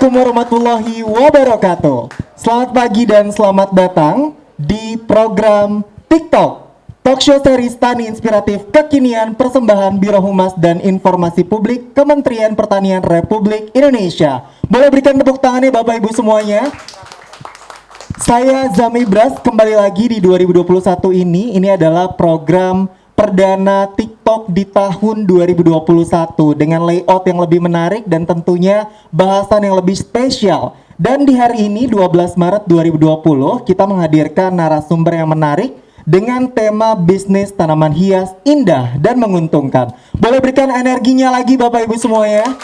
Assalamualaikum warahmatullahi wabarakatuh. Selamat pagi dan selamat datang di program TikTok Talkshow Series Tani Inspiratif Kekinian Persembahan Biro Humas dan Informasi Publik Kementerian Pertanian Republik Indonesia. Boleh berikan tepuk tangannya Bapak Ibu semuanya. Saya Zami Bras, kembali lagi di 2021 ini. Ini adalah program perdana TikTok di tahun 2021 dengan layout yang lebih menarik dan tentunya bahasan yang lebih spesial. Dan di hari ini 12 Maret 2020 kita menghadirkan narasumber yang menarik dengan tema bisnis tanaman hias indah dan menguntungkan. Boleh berikan energinya lagi Bapak Ibu semuanya.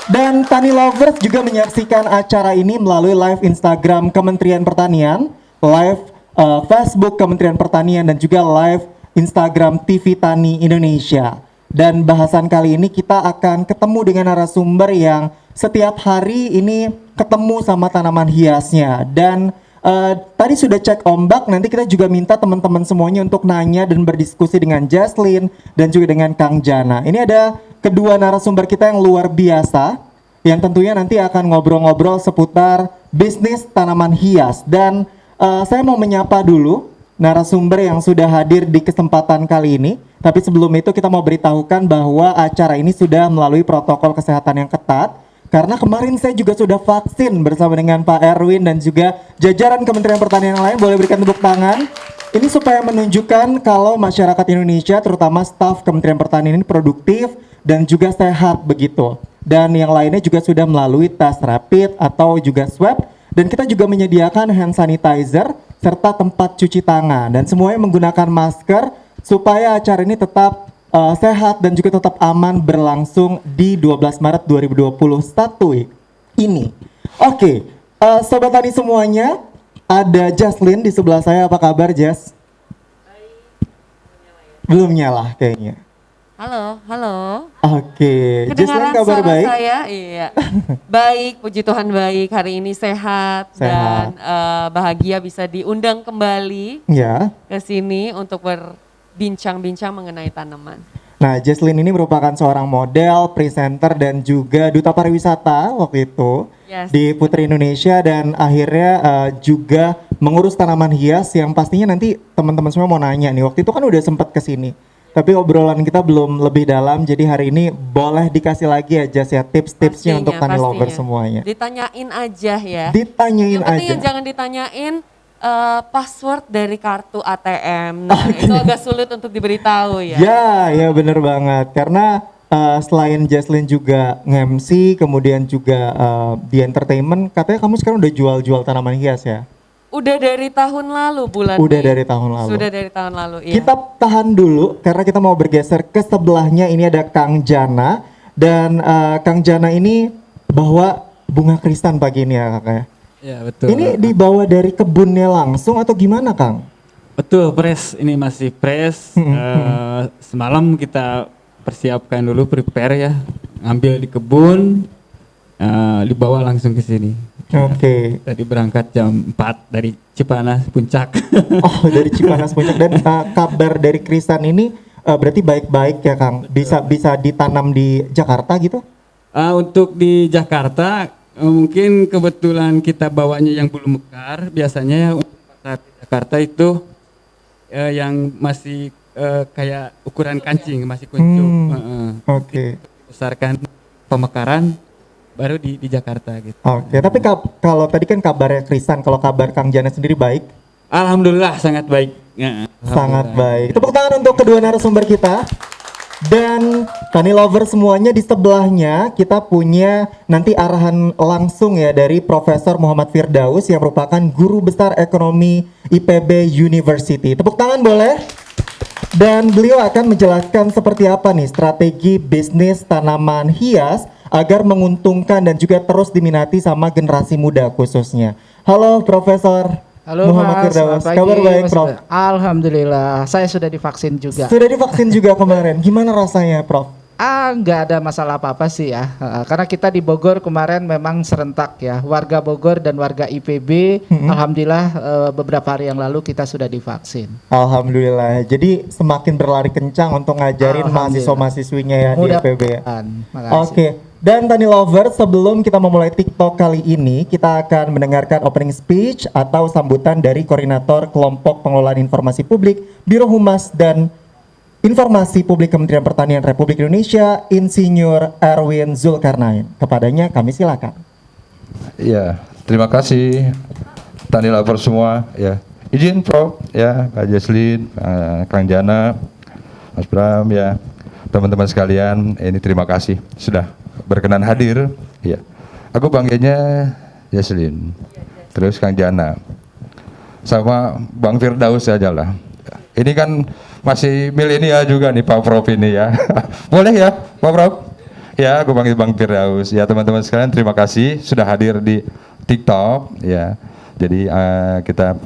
Dan Tani Lovers juga menyaksikan acara ini melalui live Instagram Kementerian Pertanian, live Facebook Kementerian Pertanian dan juga live Instagram TV Tani Indonesia. Dan bahasan kali ini kita akan ketemu dengan narasumber yang setiap hari ini ketemu sama tanaman hiasnya. Dan tadi sudah cek ombak, nanti kita juga minta teman-teman semuanya untuk nanya dan berdiskusi dengan Jaslyn dan juga dengan Kang Jana. Ini ada kedua narasumber kita yang luar biasa yang tentunya nanti akan ngobrol-ngobrol seputar bisnis tanaman hias. Dan saya mau menyapa dulu narasumber yang sudah hadir di kesempatan kali ini. Tapi sebelum itu kita mau beritahukan bahwa acara ini sudah melalui protokol kesehatan yang ketat. Karena kemarin saya juga sudah vaksin bersama dengan Pak Erwin dan juga jajaran Kementerian Pertanian yang lain. Boleh berikan tepuk tangan. Ini supaya menunjukkan kalau masyarakat Indonesia terutama staf Kementerian Pertanian ini produktif dan juga sehat begitu. Dan yang lainnya juga sudah melalui tes rapid atau juga swab. Dan kita juga menyediakan hand sanitizer serta tempat cuci tangan. Dan semuanya menggunakan masker supaya acara ini tetap sehat dan juga tetap aman berlangsung di 12 Maret 2021 ini. Oke, Sobat Tani semuanya, ada Jaslyn di sebelah saya. Apa kabar Jas? Belum nyala kayaknya. Halo, halo. Oke, Jaslyn kabar baik? Saya, iya. Baik, puji Tuhan baik. Hari ini sehat. Dan bahagia bisa diundang kembali ya ke sini untuk berbincang-bincang mengenai tanaman. Nah, Jaslyn ini merupakan seorang model, presenter dan juga duta pariwisata waktu itu di Putri Indonesia dan akhirnya juga mengurus tanaman hias yang pastinya nanti teman-teman semua mau nanya nih. Waktu itu kan udah sempat ke sini. Tapi obrolan kita belum lebih dalam, jadi hari ini boleh dikasih lagi aja ya tips-tipsnya untuk Tani Lover semuanya. Ditanyain aja ya. Ditanyain aja. Yang jangan ditanyain password dari kartu ATM. Nah, itu agak sulit untuk diberitahu ya. Ya bener banget. Karena selain Jaslyn juga nge-MC, kemudian juga di entertainment, katanya kamu sekarang udah jual-jual tanaman hias ya? Udah dari tahun lalu bulan. Udah dari tahun lalu. Sudah dari tahun lalu, iya. Kita tahan dulu karena kita mau bergeser ke sebelahnya. Ini ada Kang Jana dan Kang Jana ini bawa bunga kristan pagi ini ya kakak. Ya betul. Ini dibawa dari kebunnya langsung atau gimana Kang? Betul, press. Ini masih press. Semalam kita persiapkan dulu, prepare ya. Ngambil di kebun, dibawa langsung ke sini. Oke. Tadi berangkat jam 4 dari Cipanas Puncak. Oh, dari Cipanas Puncak. Dan kabar dari kristan ini berarti baik-baik ya Kang? Bisa ditanam di Jakarta gitu? Untuk di Jakarta, mungkin kebetulan kita bawanya yang belum mekar. Biasanya ya untuk Jakarta itu yang masih kayak ukuran kancing, masih kuncup. Oke. Besarkan pemekaran baru di Jakarta gitu. Oke, tapi kalau tadi kan kabarnya kristan, kalau kabar Kang Jana sendiri baik? Alhamdulillah sangat baik. Ya, sangat baik. Tepuk tangan untuk kedua narasumber kita. Dan Tani Lover semuanya, di sebelahnya kita punya nanti arahan langsung ya dari Profesor Muhammad Firdaus yang merupakan Guru Besar Ekonomi IPB University. Tepuk tangan boleh? Dan beliau akan menjelaskan seperti apa nih strategi bisnis tanaman hias agar menguntungkan dan juga terus diminati sama generasi muda khususnya. Halo Profesor. Halo Muhammad Firdaus, kabar baik Prof? Alhamdulillah, saya sudah divaksin juga. Sudah divaksin juga kemarin, gimana rasanya Prof? Nggak ada masalah apa-apa sih ya, karena kita di Bogor kemarin memang serentak ya, warga Bogor dan warga IPB, alhamdulillah beberapa hari yang lalu kita sudah divaksin. Alhamdulillah, jadi semakin berlari kencang untuk ngajarin mahasiswa-mahasiswinya ya di IPB ya. Oke, Dan Tani Lover, sebelum kita memulai TikTok kali ini, kita akan mendengarkan opening speech atau sambutan dari Koordinator Kelompok Pengelolaan Informasi Publik, Biro Humas dan Informasi Publik Kementerian Pertanian Republik Indonesia, Insinyur Erwin Zulkarnain. Kepadanya kami silakan. Ya, terima kasih Tani Lover semua. Ya, izin Prof. Ya, Kak Jesslyn, Kang Jana, Mas Bram, ya, teman-teman sekalian. Ini terima kasih sudah berkenan hadir. Ya, aku panggilnya Jesslyn, terus Kang Jana, sama Bang Firdaus aja lah. Ini kan masih milenial juga nih Pak Prof ini ya. Boleh ya Pak Prof? Ya, aku panggil Bang Firdaus. Ya, teman-teman sekalian, terima kasih sudah hadir di TikTok. Ya, jadi kita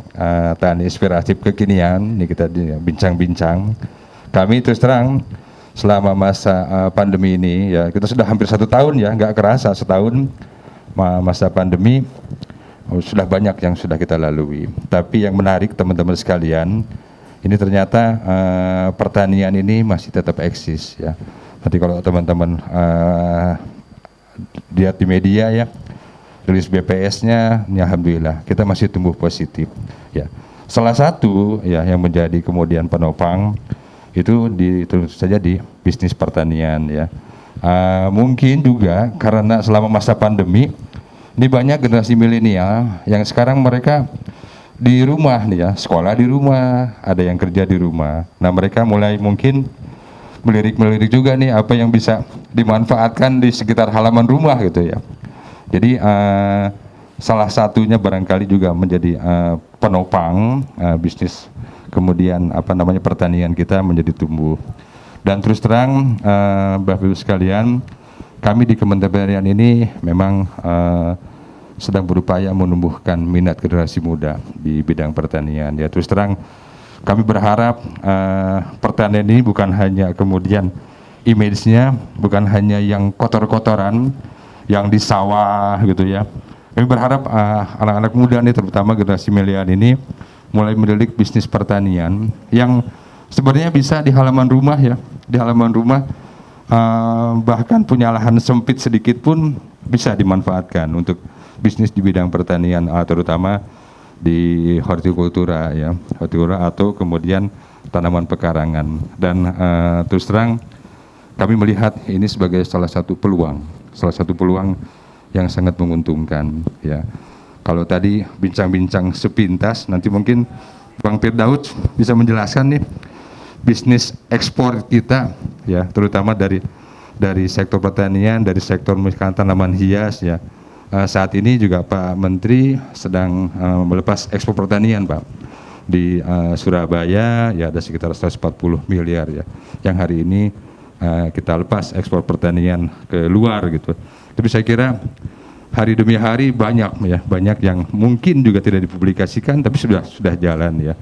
tani inspiratif kekinian. Ini kita bincang-bincang. Kami terus terang selama masa pandemi ini, ya kita sudah hampir 1 tahun ya, nggak kerasa setahun masa pandemi. Sudah banyak yang sudah kita lalui. Tapi yang menarik teman-teman sekalian, ini ternyata pertanian ini masih tetap eksis ya. Nanti kalau teman-teman lihat di media ya, rilis BPS-nya, ya alhamdulillah kita masih tumbuh positif. Ya, salah satu ya yang menjadi kemudian penopang itu tentu saja di bisnis pertanian ya. Mungkin juga karena selama masa pandemi ini banyak generasi milenial yang sekarang mereka di rumah nih ya, sekolah di rumah, ada yang kerja di rumah. Nah, mereka mulai mungkin melirik juga nih apa yang bisa dimanfaatkan di sekitar halaman rumah gitu ya. Jadi salah satunya barangkali juga menjadi penopang bisnis, kemudian pertanian kita menjadi tumbuh. Dan terus terang Bapak Ibu sekalian, kami di Kementerian ini memang sedang berupaya menumbuhkan minat generasi muda di bidang pertanian. Ya, terus terang kami berharap pertanian ini bukan hanya kemudian image-nya, bukan hanya yang kotor-kotoran, yang di sawah gitu ya. Kami berharap anak-anak muda nih, terutama generasi milenial ini, mulai melirik bisnis pertanian yang sebenarnya bisa di halaman rumah ya, di halaman rumah, bahkan punya lahan sempit sedikit pun bisa dimanfaatkan untuk bisnis di bidang pertanian, terutama di hortikultura ya, hortikultura atau kemudian tanaman pekarangan. Dan terus terang kami melihat ini sebagai salah satu peluang yang sangat menguntungkan ya. Kalau tadi bincang-bincang sepintas, nanti mungkin Bang Firdaus bisa menjelaskan nih bisnis ekspor kita ya, terutama dari sektor pertanian, dari sektor misalkan tanaman hias ya. Saat ini juga Pak Menteri sedang melepas ekspor pertanian Pak di Surabaya ya, ada sekitar 140 miliar ya, yang hari ini kita lepas ekspor pertanian ke luar gitu. Tapi saya kira hari demi hari banyak yang mungkin juga tidak dipublikasikan, tapi sudah jalan ya,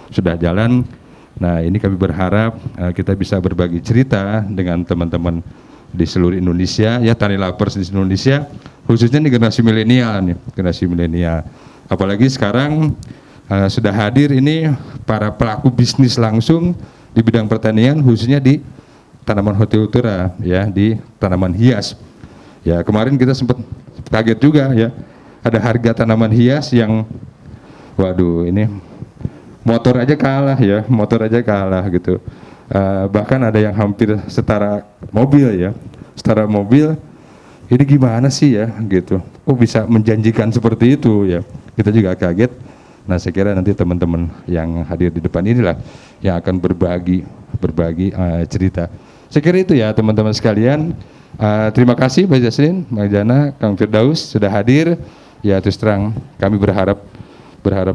sudah jalan. Nah, ini kami berharap kita bisa berbagi cerita dengan teman-teman di seluruh Indonesia ya, Tani Lovers di Indonesia, khususnya di generasi milenial nih, generasi milenial. Apalagi sekarang sudah hadir ini para pelaku bisnis langsung di bidang pertanian, khususnya di tanaman hortikultura ya, di tanaman hias. Ya, kemarin kita sempat kaget juga ya, ada harga tanaman hias yang waduh, ini motor aja kalah ya, motor aja kalah gitu. Bahkan ada yang hampir setara mobil ya, setara mobil. Ini gimana sih ya gitu, kok bisa menjanjikan seperti itu ya, kita juga kaget. Nah, saya kira nanti teman-teman yang hadir di depan inilah yang akan berbagi cerita. Saya kira itu ya teman-teman sekalian. Terima kasih Mbak Jesslyn, Mbak Jana, Kang Firdaus sudah hadir. Ya, terus terang kami berharap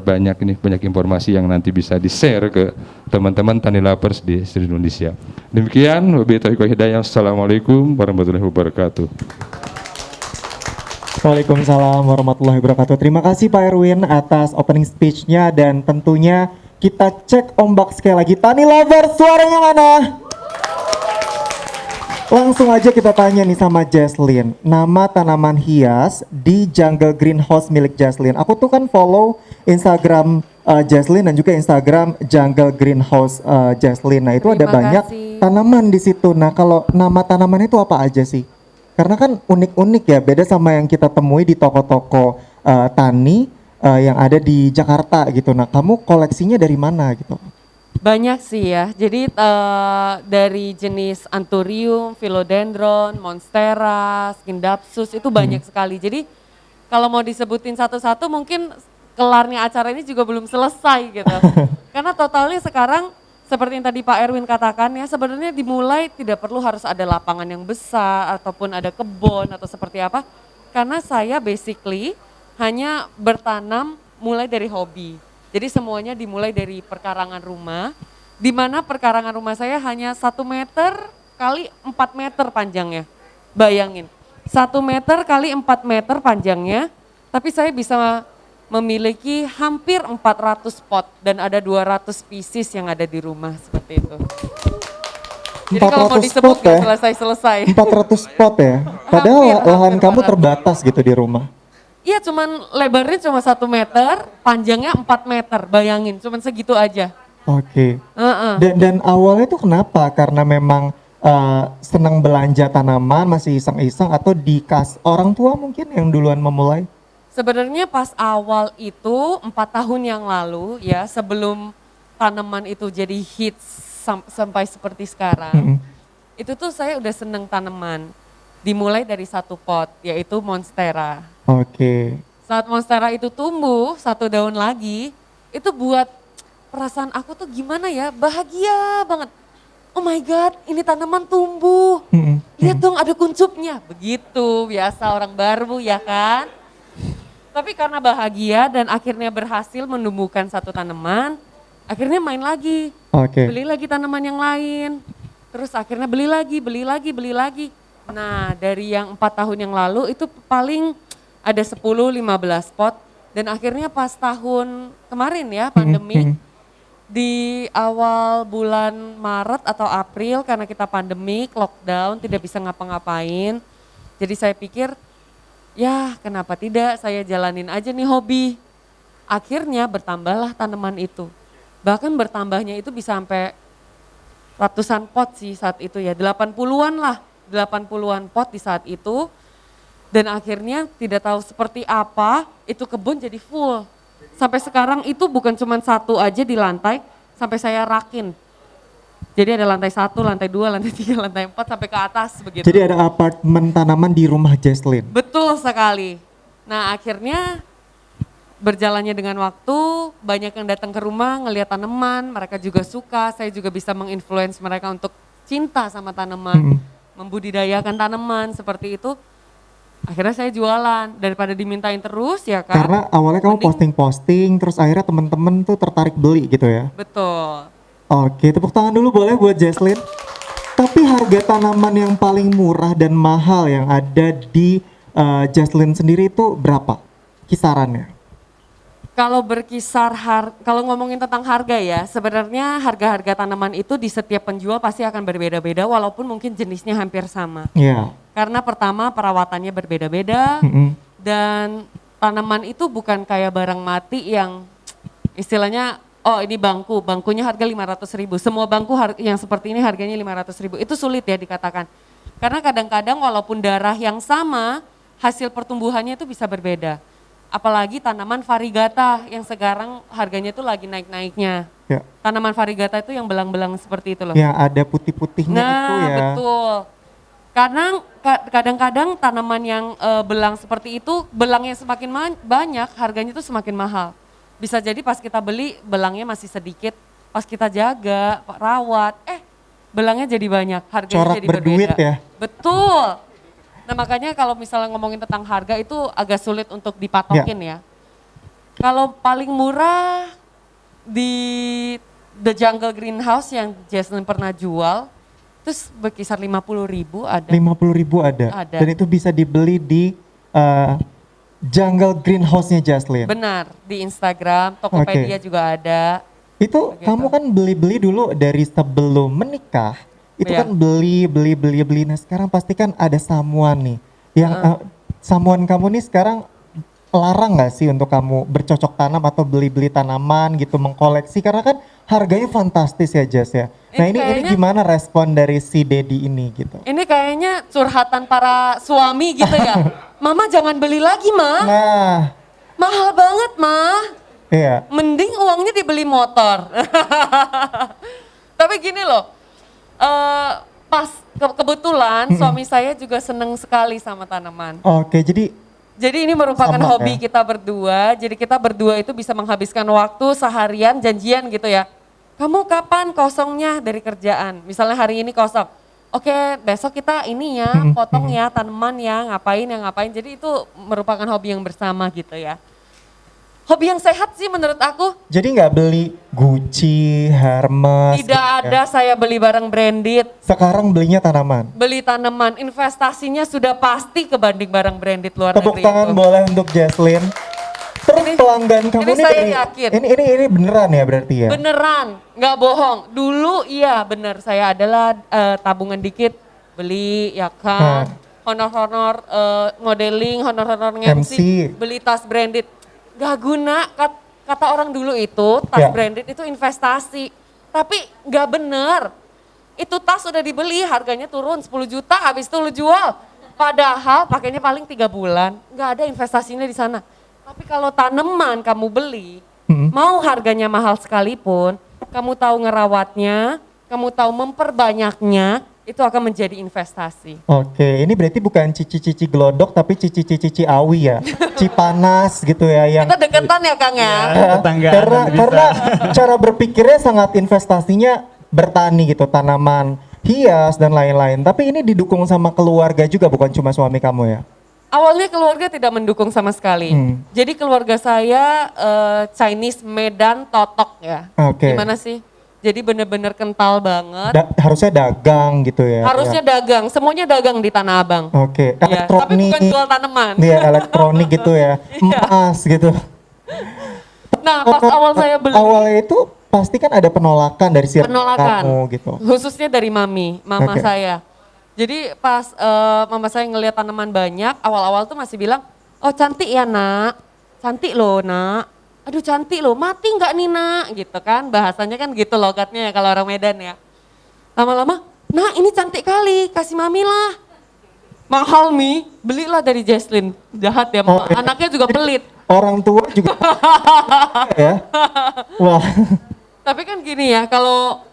banyak informasi yang nanti bisa di-share ke teman-teman Tani Lovers di seluruh Indonesia. Demikian, wabillahi taufiq wal hidayah. Assalamualaikum warahmatullahi wabarakatuh. Waalaikumsalam warahmatullahi wabarakatuh. Terima kasih Pak Erwin atas opening speech-nya, dan tentunya kita cek ombak sekali lagi. Tani Lovers, suaranya mana? Langsung aja kita tanya nih sama Jesslyn, nama tanaman hias di Jungle Greenhouse milik Jesslyn. Aku tuh kan follow Instagram Jesslyn dan juga Instagram Jungle Greenhouse Jesslyn. Nah, itu ada Terima banyak kasih. tanaman di situ. Nah, kalau nama tanaman itu apa aja sih? Karena kan unik-unik ya, beda sama yang kita temui di toko-toko tani yang ada di Jakarta gitu. Nah, kamu koleksinya dari mana gitu? Banyak sih ya. Jadi dari jenis Anthurium, Philodendron, Monstera, Scindapsus itu banyak sekali. Jadi kalau mau disebutin satu-satu mungkin kelarnya acara ini juga belum selesai gitu. Karena totalnya sekarang seperti yang tadi Pak Erwin katakan ya, sebenarnya dimulai tidak perlu harus ada lapangan yang besar ataupun ada kebun atau seperti apa. Karena saya basically hanya bertanam mulai dari hobi. Jadi semuanya dimulai dari perkarangan rumah, di mana perkarangan rumah saya hanya 1 meter kali 4 meter panjangnya. Bayangin, 1 meter kali 4 meter panjangnya, tapi saya bisa memiliki hampir 400 pot dan ada 200 species yang ada di rumah seperti itu. Jadi kalau mau 400 disebut pot nggak ya? selesai-selesai. 400 pot ya? Padahal Hampir lahan kamu 400. terbatas gitu di rumah. Iya cuman lebarnya cuma 1 meter, panjangnya 4 meter, bayangin cuman segitu aja. Oke. Heeh. Dan awalnya tuh kenapa? Karena memang senang belanja tanaman, masih iseng-iseng atau orang tua mungkin yang duluan memulai? Sebenarnya pas awal itu 4 tahun yang lalu ya sebelum tanaman itu jadi hits sampai seperti sekarang. Itu tuh saya udah seneng tanaman. Dimulai dari 1 pot yaitu Monstera. Oke. Saat Monstera itu tumbuh 1 daun lagi, itu buat perasaan aku tuh gimana ya, bahagia banget. Oh my God, ini tanaman tumbuh. Lihat dong ada kuncupnya. Begitu, biasa orang baru ya kan. Tapi karena bahagia dan akhirnya berhasil menumbuhkan 1 tanaman, akhirnya main lagi. Oke. Beli lagi tanaman yang lain. Terus akhirnya beli lagi. Nah dari yang 4 tahun yang lalu itu paling ada 10-15 pot. Dan akhirnya pas tahun kemarin ya pandemi, di awal bulan Maret atau April karena kita pandemik, lockdown, tidak bisa ngapa-ngapain. Jadi saya pikir, ya kenapa tidak saya jalanin aja nih hobi. Akhirnya bertambahlah tanaman itu. Bahkan bertambahnya itu bisa sampai ratusan pot sih saat itu ya, 80-an lah. 80-an pot di saat itu. Dan akhirnya tidak tahu seperti apa, itu kebun jadi full. Sampai sekarang itu bukan cuma 1 aja di lantai, sampai saya rakin. Jadi ada lantai 1, lantai 2, lantai 3, lantai 4 sampai ke atas begitu. Jadi ada apartemen tanaman di rumah Jesslyn. Betul sekali. Nah akhirnya berjalannya dengan waktu, banyak yang datang ke rumah ngelihat tanaman, mereka juga suka, saya juga bisa menginfluence mereka untuk cinta sama tanaman, membudidayakan tanaman seperti itu. Akhirnya saya jualan daripada dimintain terus ya kan. Karena awalnya kamu Mending- posting-posting, terus akhirnya temen-temen tuh tertarik beli gitu ya. Betul. Oke, tepuk tangan dulu boleh buat Jesslyn. Tapi harga tanaman yang paling murah dan mahal yang ada di Jesslyn sendiri itu berapa kisarannya? Kalau berkisar, kalau ngomongin tentang harga ya, sebenarnya harga-harga tanaman itu di setiap penjual pasti akan berbeda-beda walaupun mungkin jenisnya hampir sama. Iya. Karena pertama perawatannya berbeda-beda dan tanaman itu bukan kayak barang mati yang istilahnya, oh ini bangkunya harga 500.000. Semua bangku yang seperti ini harganya 500.000. Itu sulit ya dikatakan. Karena kadang-kadang walaupun darah yang sama, hasil pertumbuhannya itu bisa berbeda. Apalagi tanaman varigata yang sekarang harganya itu lagi naik-naiknya. Ya. Tanaman varigata itu yang belang-belang seperti itu loh. Yang ada putih-putihnya itu ya. Betul. Karena kadang-kadang tanaman yang belang seperti itu, belangnya semakin banyak, harganya itu semakin mahal. Bisa jadi pas kita beli belangnya masih sedikit, pas kita jaga, rawat, belangnya jadi banyak, harganya Corak jadi berduit berbeda. ya. Betul. Nah makanya kalau misalnya ngomongin tentang harga itu agak sulit untuk dipatokin ya. Kalau paling murah di The Jungle Greenhouse yang Jesslyn pernah jual, terus berkisar 50.000 ada. 50.000 ada. Ada. Dan itu bisa dibeli di Jungle Greenhouse-nya Jesslyn. Benar, di Instagram, Tokopedia juga ada. Itu Begitu. kamu kan beli-beli dulu dari sebelum menikah. Itu Iya. kan beli. Nah sekarang pasti kan ada samuan nih. Yang samuan kamu nih sekarang larang nggak sih untuk kamu bercocok tanam atau beli-beli tanaman gitu, mengkoleksi? Karena kan harganya fantastis ya Jas ya. Nah Ini ini kayaknya- gimana respon dari si Dedi ini gitu? Ini kayaknya curhatan para suami gitu ya. Mama jangan beli lagi, Ma. Nah, Mahal banget, Ma. iya. Mending uangnya dibeli motor. Tapi gini loh, pas kebetulan suami saya juga seneng sekali sama tanaman. Oke, Jadi ini merupakan Sama, hobi ya. kita berdua. Jadi kita berdua itu bisa menghabiskan waktu seharian janjian gitu ya. Kamu kapan kosongnya dari kerjaan? Misalnya hari ini kosong. Oke, besok kita ini ya, potong ya, tanaman ya, ngapain. Jadi itu merupakan hobi yang bersama gitu ya. Hobi yang sehat sih menurut aku. jadi nggak beli Gucci, Hermes. Tidak gitu ya. ada saya beli barang branded. Sekarang belinya tanaman. Beli tanaman, investasinya sudah pasti kebanding barang branded luar Tepuk negeri tangan itu. boleh untuk Jaslyn. Terus Ini- pelanggan kamu ini nih saya dari- yakin. Ini beneran ya berarti ya? Beneran, nggak bohong. Dulu iya bener, saya adalah tabungan dikit beli ya kan. Honor-honor modeling, honor-honor MC. MC, beli tas branded. Gak guna, kata orang dulu itu Ya. tas branded itu investasi. Tapi nggak bener. Itu tas udah dibeli, harganya turun 10 juta, habis itu lu jual. Padahal pakainya paling 3 bulan, nggak ada investasinya di sana. Tapi kalau tanaman kamu beli, mau harganya mahal sekalipun, kamu tahu ngerawatnya, kamu tahu memperbanyaknya, itu akan menjadi investasi. Oke, ini berarti bukan cici-cici glodok tapi cici-cici Ciawi ya. Cipanas gitu ya yang Kita deketan ya Kang ya. Tetanggaan bisa. karena cara berpikirnya sangat investasinya bertani gitu, tanaman hias dan lain-lain. Tapi ini didukung sama keluarga juga bukan cuma suami kamu ya. Awalnya keluarga tidak mendukung sama sekali. Jadi keluarga saya Chinese Medan Totok ya. Oke. Gimana sih? Jadi bener-bener kental banget. Harusnya dagang gitu ya. Harusnya dagang, semuanya dagang di Tanah Abang. Oke, Ya, tapi elektronik. bukan jual tanaman. Iya, elektronik gitu ya. Iya. Emas gitu. Nah, pas awal saya beli, Awalnya itu pasti kan ada penolakan dari si penolakan. kamu gitu. Khususnya dari mama Oke. saya. Jadi pas mama saya ngelihat tanaman banyak, awal-awal tuh masih bilang, oh cantik ya nak, cantik loh nak. Aduh cantik loh, mati nggak nih nak, gitu kan. Bahasanya kan gitu logatnya ya kalau orang Medan ya. Lama-lama, nah ini cantik kali, kasih mami lah. Mahal Mi, belilah dari Jaslyn. Jahat ya, Oh, iya. anaknya juga pelit. Orang tua juga ya. Wah. Tapi kan gini ya, kalau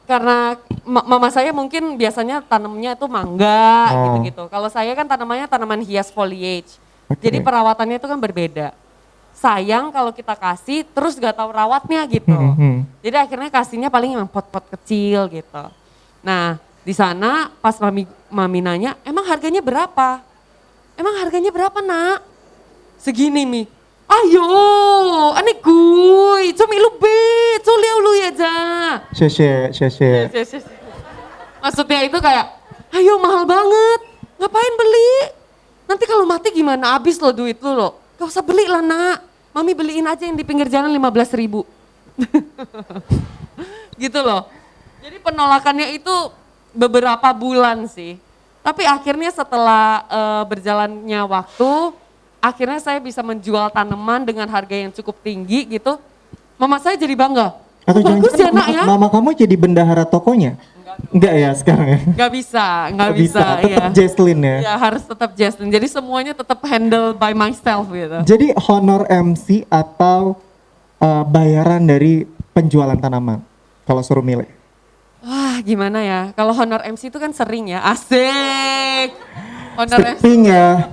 karena mama saya mungkin biasanya tanamnya itu mangga Oh. gitu-gitu. Kalau saya kan tanamannya tanaman hias foliage. Oke. Jadi perawatannya itu kan berbeda. Sayang kalau kita kasih terus gak tahu rawatnya gitu. Jadi akhirnya kasihnya paling yang pot-pot kecil gitu. Nah di sana pas mami nanya, emang harganya berapa? Emang harganya berapa nak? Segini Mi. Ayo, ane gue, cumi lu be, culi lu ya ja. Syeshe. Maksudnya itu kayak, ayo mahal banget, ngapain beli? Nanti kalau mati gimana, habis lo duit lu lo. Gak usah beli lah nak, mami beliin aja yang di pinggir jalan 15.000. Gitu loh. Jadi penolakannya itu beberapa bulan sih. Tapi akhirnya setelah berjalannya waktu, akhirnya saya bisa menjual tanaman dengan harga yang cukup tinggi gitu. Mama saya jadi bangga. Atau Oh, bagus ya jangan-jangan nak ya. mama kamu jadi bendahara tokonya? Enggak ya sekarang ya? Nggak bisa, Tetap ya. Jaslyn ya. Ya harus tetap Jaslyn. Jadi semuanya tetap handle by myself gitu. Jadi honor MC atau bayaran dari penjualan tanaman kalau suruh milih? Wah gimana ya, kalau honor MC itu kan sering ya, asik. Honor MC. Stripping ya.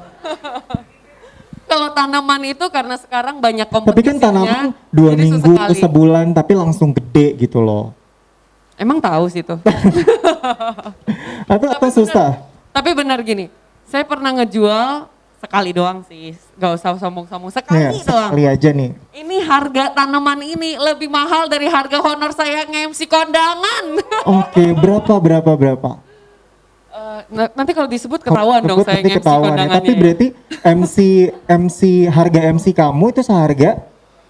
Kalau tanaman itu karena sekarang banyak Tapi kan kompetisinya. tanaman 2 jadi minggu sesekali. sebulan tapi langsung gede gitu loh. Emang tahu sih tuh. Atau susah? Tapi benar gini, saya pernah ngejual sekali doang sih, gak usah sombong-sombong, sekali doang. Sekali aja nih. Ini harga tanaman ini lebih mahal dari harga honor saya nge-MC kondangan. Oke, berapa? Nanti kalau disebut ketahuan dong Sebut saya nanti nge-MC ketahuan ya. kondangannya. Tapi berarti harga MC kamu itu seharga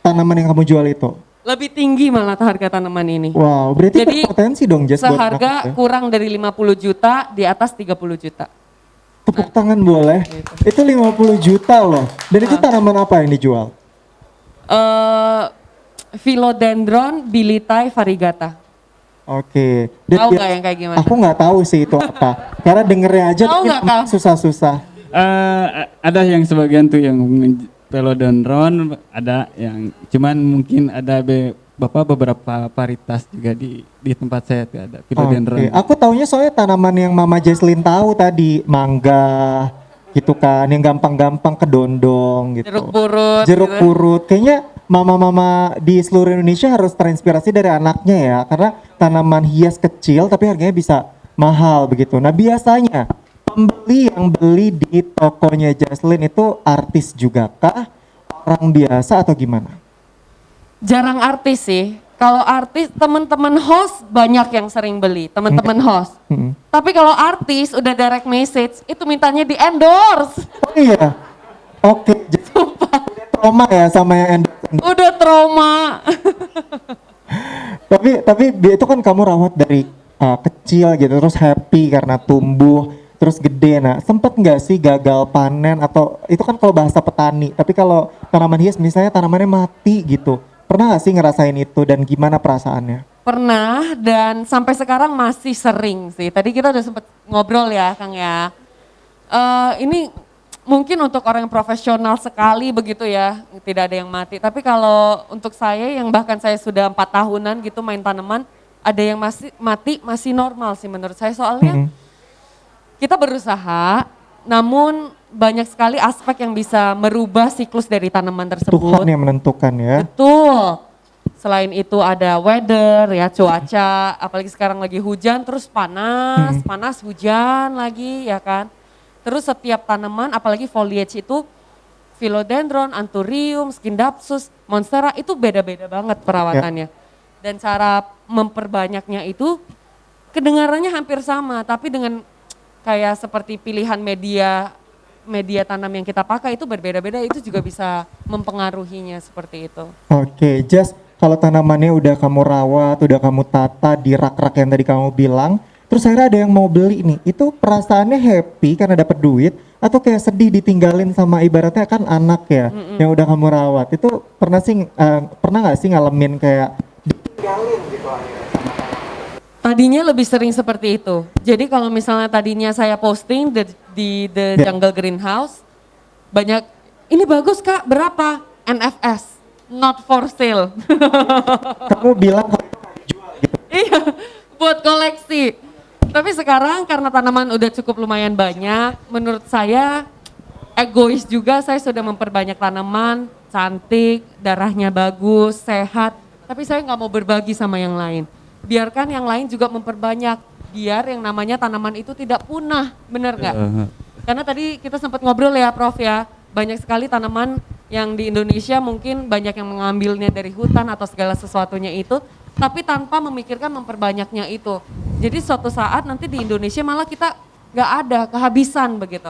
tanaman yang kamu jual itu. Lebih tinggi malah harga tanaman ini. Wow, berarti Jadi berpotensi dong Jas buat seharga anak ya. kurang dari 50 juta, di atas 30 juta. Tepuk tangan boleh. Itu 50 juta loh. Dan itu tanaman apa yang dijual? Philodendron Bilitae variegata. Oke. Dan Tahu nggak yang kayak gimana? Aku nggak tahu sih itu apa. Karena dengernya aja Tahu nggak, Kak? susah-susah. Ada yang sebagian tuh yang philodendron, ada yang cuman mungkin ada beberapa varietas juga di tempat saya tuh ada philodendron. Oke. Aku taunya soalnya tanaman yang Mama Jesslyn tahu tadi, mangga gitu kan, yang gampang-gampang kedondong gitu. Jeruk purut. Jeruk gitu. purut. Kayaknya mama-mama di seluruh Indonesia harus terinspirasi dari anaknya ya, karena tanaman hias kecil tapi harganya bisa mahal begitu. Nah biasanya pembeli yang beli di tokonya Jesslyn itu artis juga kah? Orang biasa atau gimana? Jarang artis sih. Kalau artis teman-teman host banyak yang sering beli, teman-teman host. Tapi kalau artis udah direct message itu mintanya di endorse. Oh iya. Oke. Udah trauma ya sama yang endorse. Udah trauma. Tapi itu kan kamu rawat dari kecil gitu, terus happy karena tumbuh, terus gede. Nah sempet nggak sih gagal panen atau itu kan kalau bahasa petani, tapi kalau tanaman hias misalnya tanamannya mati gitu, pernah nggak sih ngerasain itu dan gimana perasaannya? Pernah dan sampai sekarang masih sering sih. Tadi kita udah sempet ngobrol ya Kang ya. Ini mungkin untuk orang yang profesional sekali begitu ya, tidak ada yang mati. Tapi kalau untuk saya yang bahkan saya sudah 4 tahunan gitu main tanaman, ada yang masih mati, masih normal sih menurut saya. Soalnya kita berusaha, namun banyak sekali aspek yang bisa merubah siklus dari tanaman tersebut. Tuhan yang menentukan ya. Betul. Selain itu ada weather ya, cuaca, apalagi sekarang lagi hujan terus panas, panas hujan lagi ya kan. Terus setiap tanaman apalagi foliage itu philodendron, anthurium, scindapsus, monstera itu beda-beda banget perawatannya. Dan cara memperbanyaknya itu kedengarannya hampir sama tapi dengan kayak seperti pilihan media tanam yang kita pakai itu berbeda-beda, itu juga bisa mempengaruhinya seperti itu. Oke, Jas, kalau tanamannya udah kamu rawat, udah kamu tata di rak-rak yang tadi kamu bilang, terus akhirnya ada yang mau beli nih, itu perasaannya happy karena dapat duit atau kayak sedih ditinggalin sama ibaratnya kan anak ya yang udah kamu rawat? Itu pernah nggak sih ngalamin kayak ditinggalin gitu akhirnya? Tadinya lebih sering seperti itu. Jadi kalau misalnya tadinya saya posting di The Jungle Greenhouse, banyak, ini bagus Kak, berapa? NFS, not for sale. Kamu bilang kalau jual gitu. Iya, buat koleksi. Tapi sekarang karena tanaman udah cukup lumayan banyak, menurut saya egois juga, saya sudah memperbanyak tanaman, cantik, darahnya bagus, sehat. Tapi saya nggak mau berbagi sama yang lain. Biarkan yang lain juga memperbanyak, biar yang namanya tanaman itu tidak punah, benar nggak? Karena tadi kita sempat ngobrol ya Prof ya, banyak sekali tanaman yang di Indonesia mungkin banyak yang mengambilnya dari hutan atau segala sesuatunya itu, tapi tanpa memikirkan memperbanyaknya itu. Jadi suatu saat nanti di Indonesia malah kita nggak ada, kehabisan begitu.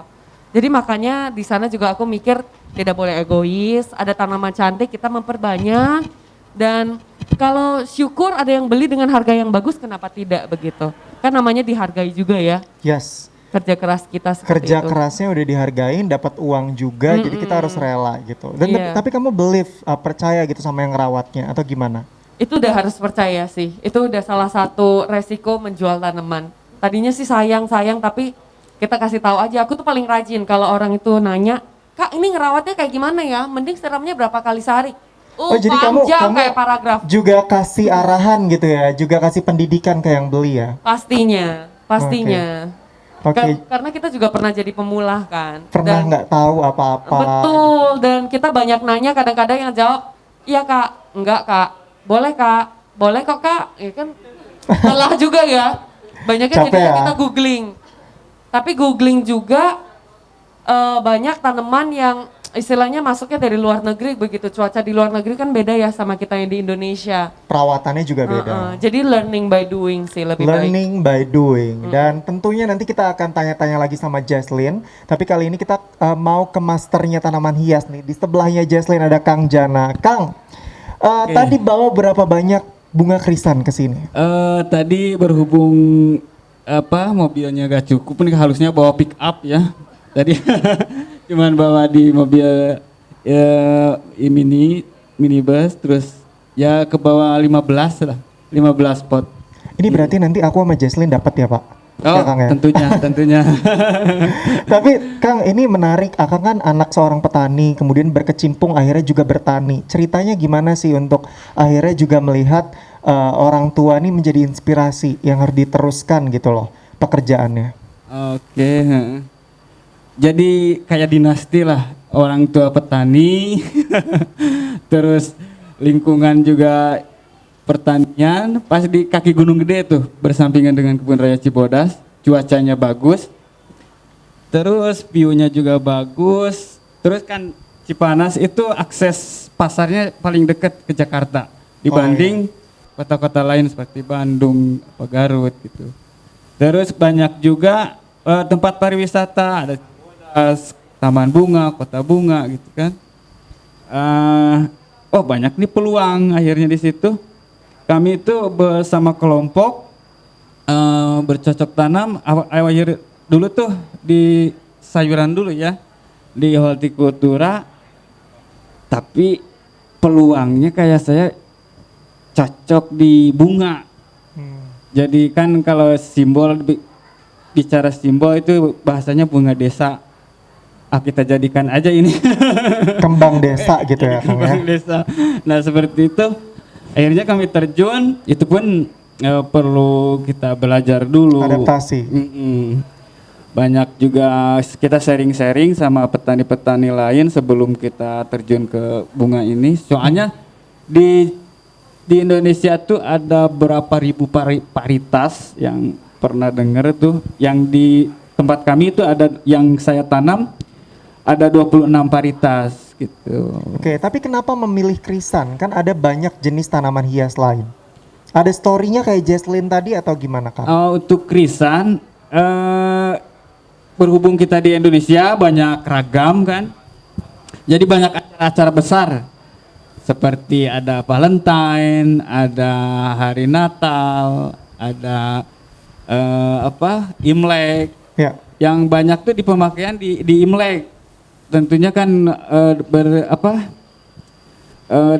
Jadi makanya di sana juga aku mikir tidak boleh egois, ada tanaman cantik kita memperbanyak, dan kalau syukur ada yang beli dengan harga yang bagus, kenapa tidak begitu? Kan namanya dihargai juga ya. Yes. Kerja keras kita seperti Kerja itu. kerasnya udah dihargain, dapat uang juga, jadi kita harus rela gitu. Dan Iya. tapi kamu believe, percaya gitu sama yang ngerawatnya atau gimana? Itu udah harus percaya sih. Itu udah salah satu resiko menjual tanaman. Tadinya sih sayang tapi kita kasih tahu aja. Aku tuh paling rajin kalau orang itu nanya, Kak ini ngerawatnya kayak gimana ya? Mending siramnya berapa kali sehari? Jadi kamu Panjang kayak paragraf. juga kasih arahan gitu ya, juga kasih pendidikan ke yang beli ya? Pastinya. Oke. Karena kita juga pernah jadi pemula kan. Pernah Dan- nggak tahu apa-apa. Betul, dan kita banyak nanya, kadang-kadang yang jawab, iya Kak, enggak Kak, boleh Kak, boleh kok Kak, ya kan lelah juga ya, banyaknya Capek jadi ya? kita googling. Tapi googling juga banyak tanaman yang istilahnya masuknya dari luar negeri begitu, cuaca di luar negeri kan beda ya sama kita yang di Indonesia. Perawatannya juga beda. Jadi learning by doing sih lebih baik. Learning by doing. Dan tentunya nanti kita akan tanya-tanya lagi sama Jesslyn. Tapi kali ini kita mau ke masternya tanaman hias nih. Di sebelahnya Jesslyn ada Kang Jana. Kang, tadi bawa berapa banyak bunga krisan ke sini? Tadi berhubung mobilnya gak cukup nih, harusnya bawa pick up ya. Tadi cuman bawa di mobil minibus, terus ya ke bawah 15 lah, 15 pot. Ini berarti nanti aku sama Jesslyn dapat ya Pak? Oh, Ya, Kang, ya? tentunya. Tapi Kang, ini menarik. Akang kan anak seorang petani, kemudian berkecimpung akhirnya juga bertani. Ceritanya gimana sih untuk akhirnya juga melihat orang tua ini menjadi inspirasi yang harus diteruskan gitu loh pekerjaannya? Oke. Jadi kayak dinasti lah, orang tua petani, terus lingkungan juga pertanian, pas di kaki Gunung Gede tuh bersampingan dengan Kebun Raya Cibodas, cuacanya bagus, terus view-nya juga bagus, terus kan Cipanas itu akses pasarnya paling dekat ke Jakarta dibanding kota-kota lain seperti Bandung, apa Garut gitu. Terus banyak juga tempat pariwisata, ada taman bunga, kota bunga gitu kan. Banyak nih peluang akhirnya di situ. Kami itu bersama kelompok bercocok tanam akhir dulu tuh di sayuran dulu ya, di hortikultura. Tapi peluangnya kayak saya cocok di bunga. Jadi kan kalau simbol bicara simbol itu bahasanya bunga desa. Kita jadikan aja ini Kembang desa gitu ya Kang ya. kembang desa. Nah seperti itu akhirnya kami terjun, itu pun perlu kita belajar dulu, Adaptasi. Banyak juga kita sharing-sharing sama petani-petani lain sebelum kita terjun ke bunga ini. Soalnya di Indonesia tuh ada berapa ribu paritas yang pernah dengar tuh, yang di tempat kami itu ada yang saya tanam ada 26 paritas gitu. Oke, tapi kenapa memilih krisan? Kan ada banyak jenis tanaman hias lain. Ada story-nya kayak Jesslyn tadi atau gimana Kang? Untuk krisan, berhubung kita di Indonesia banyak ragam kan, jadi banyak acara-acara besar seperti ada Valentine, ada Hari Natal, ada Imlek. Ya. Yang banyak tuh di pemakaian di Imlek. Tentunya kan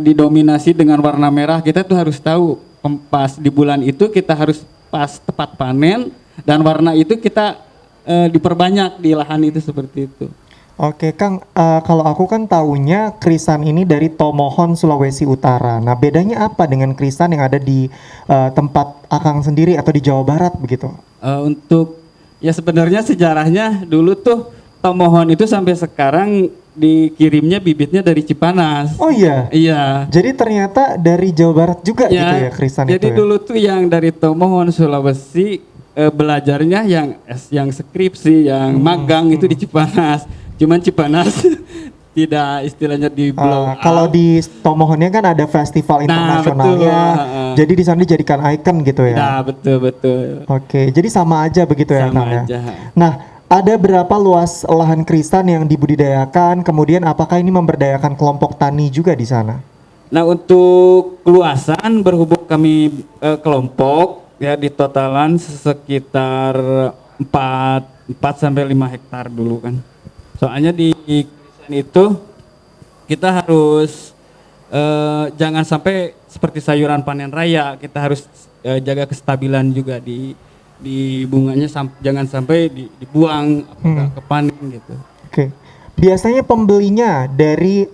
didominasi dengan warna merah. Kita tuh harus tahu pas di bulan itu kita harus pas tepat panen, dan warna itu kita diperbanyak di lahan itu seperti itu. Oke Kang, kalau aku kan taunya krisan ini dari Tomohon, Sulawesi Utara. Nah bedanya apa dengan krisan yang ada di tempat Akang sendiri atau di Jawa Barat begitu? Untuk ya sebenarnya sejarahnya dulu tuh Tomohon itu sampai sekarang dikirimnya bibitnya dari Cipanas. Oh iya? Iya. Jadi ternyata dari Jawa Barat juga gitu ya krisan itu jadi ya? dulu tuh yang dari Tomohon Sulawesi belajarnya yang skripsi, yang magang itu di Cipanas. Cuman Cipanas tidak istilahnya di blow up. Kalau di Tomohonnya kan ada festival internasionalnya, betul. jadi di sana dijadikan ikon gitu ya? Nah, betul. Oke, jadi sama aja begitu ya Sama Kang ya? aja. Nah, ada berapa luas lahan krisan yang dibudidayakan? Kemudian apakah ini memberdayakan kelompok tani juga di sana? Nah, untuk keluasan berhubung kami kelompok ya di totalan sekitar 4 sampai 5 hektar dulu kan. Soalnya di krisan itu kita harus jangan sampai seperti sayuran panen raya, kita harus jaga kestabilan juga di bunganya, jangan sampai dibuang apakah ke panen gitu. Oke. Biasanya pembelinya dari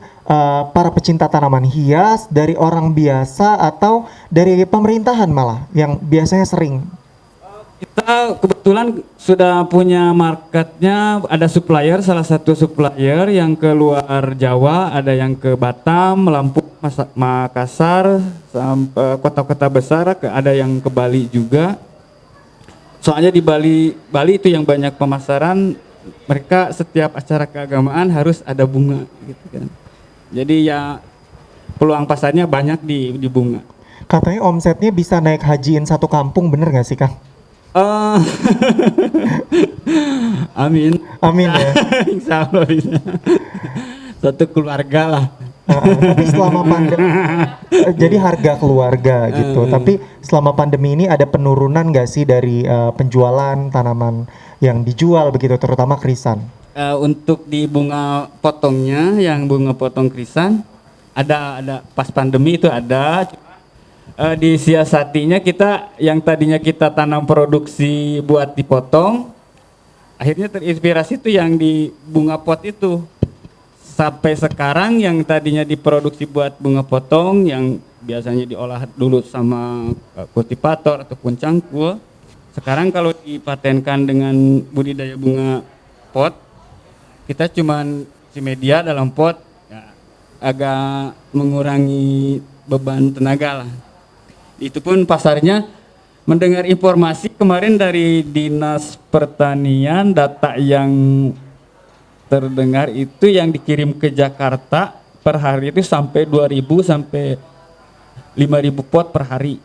para pecinta tanaman hias, dari orang biasa atau dari pemerintahan malah yang biasanya sering? Kita kebetulan sudah punya marketnya, ada supplier, salah satu supplier yang ke luar Jawa, ada yang ke Batam, Lampung, Makassar, sampai kota-kota besar, ada yang ke Bali juga. Soalnya di Bali itu yang banyak pemasaran, mereka setiap acara keagamaan harus ada bunga gitu kan. Jadi ya peluang pasarnya banyak di bunga. Katanya omsetnya bisa naik hajiin satu kampung, bener gak sih Kang? Amin. Amin ya. Insya Allah bisa. Satu keluarga lah. Tapi selama pandemi, jadi harga keluarga gitu. Tapi selama pandemi ini ada penurunan gak sih dari penjualan tanaman yang dijual begitu, terutama krisan? untuk di bunga potongnya, yang bunga potong krisan ada pas pandemi itu ada. Disiasatinya kita yang tadinya kita tanam produksi buat dipotong, akhirnya terinspirasi itu yang di bunga pot itu. Sampai sekarang yang tadinya diproduksi buat bunga potong yang biasanya diolah dulu sama kultivator ataupun cangkul, sekarang kalau dipatenkan dengan budidaya bunga pot, kita cuman si media dalam pot ya, agak mengurangi beban tenaga lah. Itu pun pasarnya, mendengar informasi kemarin dari Dinas Pertanian, data yang terdengar itu yang dikirim ke Jakarta per hari itu sampai 2.000 sampai 5.000 pot per hari.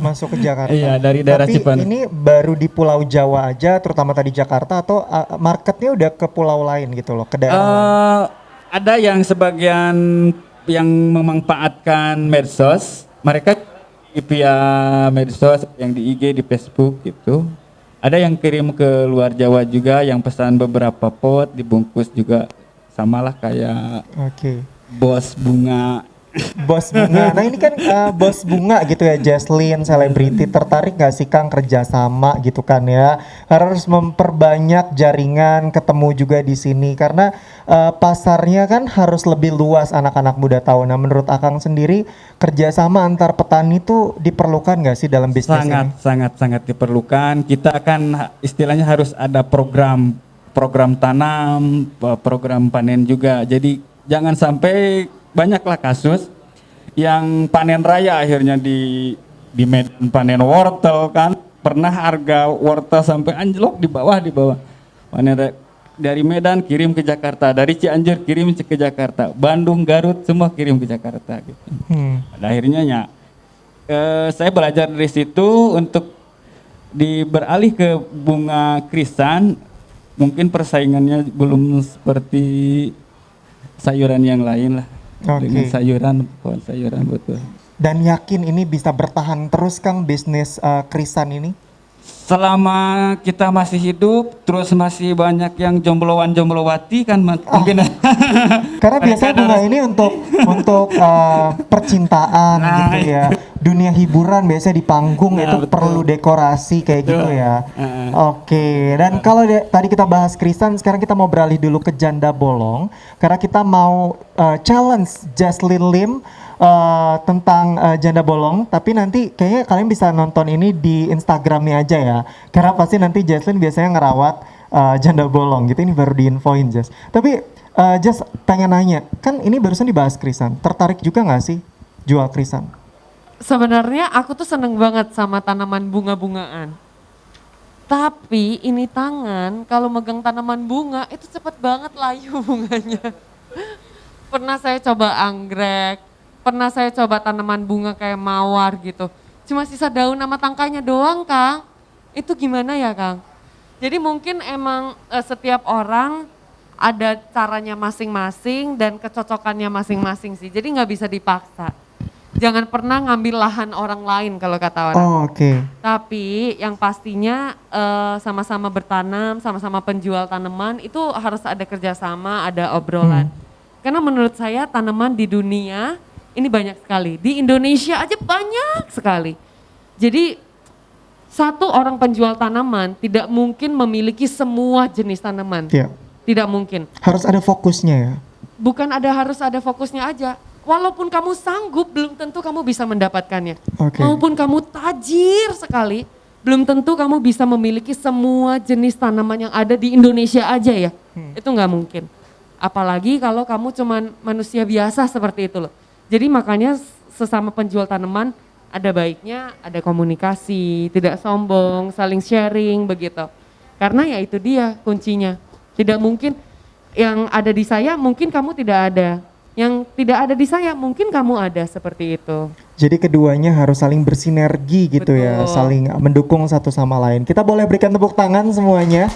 Masuk ke Jakarta. Iya, dari daerah Tapi Cipanas. ini baru di Pulau Jawa aja, terutama tadi Jakarta, atau marketnya udah ke pulau lain gitu loh, ke daerah lain? Ada yang sebagian yang memanfaatkan medsos, mereka via medsos yang di IG, di Facebook gitu. Ada yang kirim ke luar Jawa juga, yang pesan beberapa pot dibungkus juga, samalah kayak Oke. Bos Bunga. Bos Bunga. Nah ini kan Bos Bunga gitu ya, Jaslyn, selebriti, tertarik gak sih Kang kerjasama gitu kan ya? Harus memperbanyak jaringan, ketemu juga di sini karena pasarnya kan harus lebih luas, anak-anak muda tahu. Nah menurut Akang sendiri kerjasama antar petani itu diperlukan gak sih dalam bisnis ini? Sangat diperlukan. Kita akan istilahnya harus ada program tanam, program panen juga. Jadi jangan sampai banyaklah kasus yang panen raya akhirnya di Medan panen wortel kan, pernah harga wortel sampai anjlok di bawah panen dari Medan kirim ke Jakarta, dari Cianjur kirim ke Jakarta, Bandung, Garut semua kirim ke Jakarta gitu. Pada akhirnya ya saya belajar dari situ untuk beralih ke bunga krisan. Mungkin persaingannya belum seperti sayuran yang lain lah. Dengan pohon sayuran betul. Dan yakin ini bisa bertahan terus Kang bisnis krisan ini? Selama kita masih hidup, terus masih banyak yang jomblowati kan mungkin. Karena biasanya bunga ini untuk percintaan gitu ya. Dunia hiburan biasanya di panggung itu betul. perlu dekorasi kayak gitu ya. Oke, dan kalau tadi kita bahas krisan, sekarang kita mau beralih dulu ke janda bolong karena kita mau challenge Jaslyn Lim tentang janda bolong, tapi nanti kayaknya kalian bisa nonton ini di Instagramnya aja ya, karena pasti nanti Jaslyn biasanya ngerawat janda bolong gitu. Ini baru diinfoin Jas. Tapi Jas pengen nanya, kan ini barusan dibahas krisan, tertarik juga nggak sih jual krisan? Sebenarnya aku tuh seneng banget sama tanaman bunga-bungaan. Tapi ini tangan kalau megang tanaman bunga itu cepet banget layu bunganya. Pernah saya coba anggrek, pernah saya coba tanaman bunga kayak mawar gitu. Cuma sisa daun sama tangkainya doang Kang. Itu gimana ya Kang? Jadi mungkin emang setiap orang ada caranya masing-masing dan kecocokannya masing-masing sih. Jadi nggak bisa dipaksa. Jangan pernah ngambil lahan orang lain kalau kata orang. Oh, oke. Tapi yang pastinya sama-sama bertanam, sama-sama penjual tanaman itu harus ada kerjasama, ada obrolan. Karena menurut saya tanaman di dunia ini banyak sekali. Di Indonesia aja banyak sekali. Jadi satu orang penjual tanaman tidak mungkin memiliki semua jenis tanaman. Iya. Tidak mungkin. Harus ada fokusnya ya. Bukan harus ada fokusnya aja. Walaupun kamu sanggup, belum tentu kamu bisa mendapatkannya. Oke. Maupun kamu tajir sekali, belum tentu kamu bisa memiliki semua jenis tanaman yang ada di Indonesia aja ya. Itu nggak mungkin. Apalagi kalau kamu cuman manusia biasa seperti itu loh. Jadi makanya sesama penjual tanaman ada baiknya ada komunikasi, tidak sombong, saling sharing begitu. Karena ya itu dia kuncinya. Tidak mungkin yang ada di saya mungkin kamu tidak ada. Yang tidak ada di saya mungkin kamu ada, seperti itu. Jadi keduanya harus saling bersinergi gitu ya, Betul. saling mendukung satu sama lain. Kita boleh berikan tepuk tangan semuanya.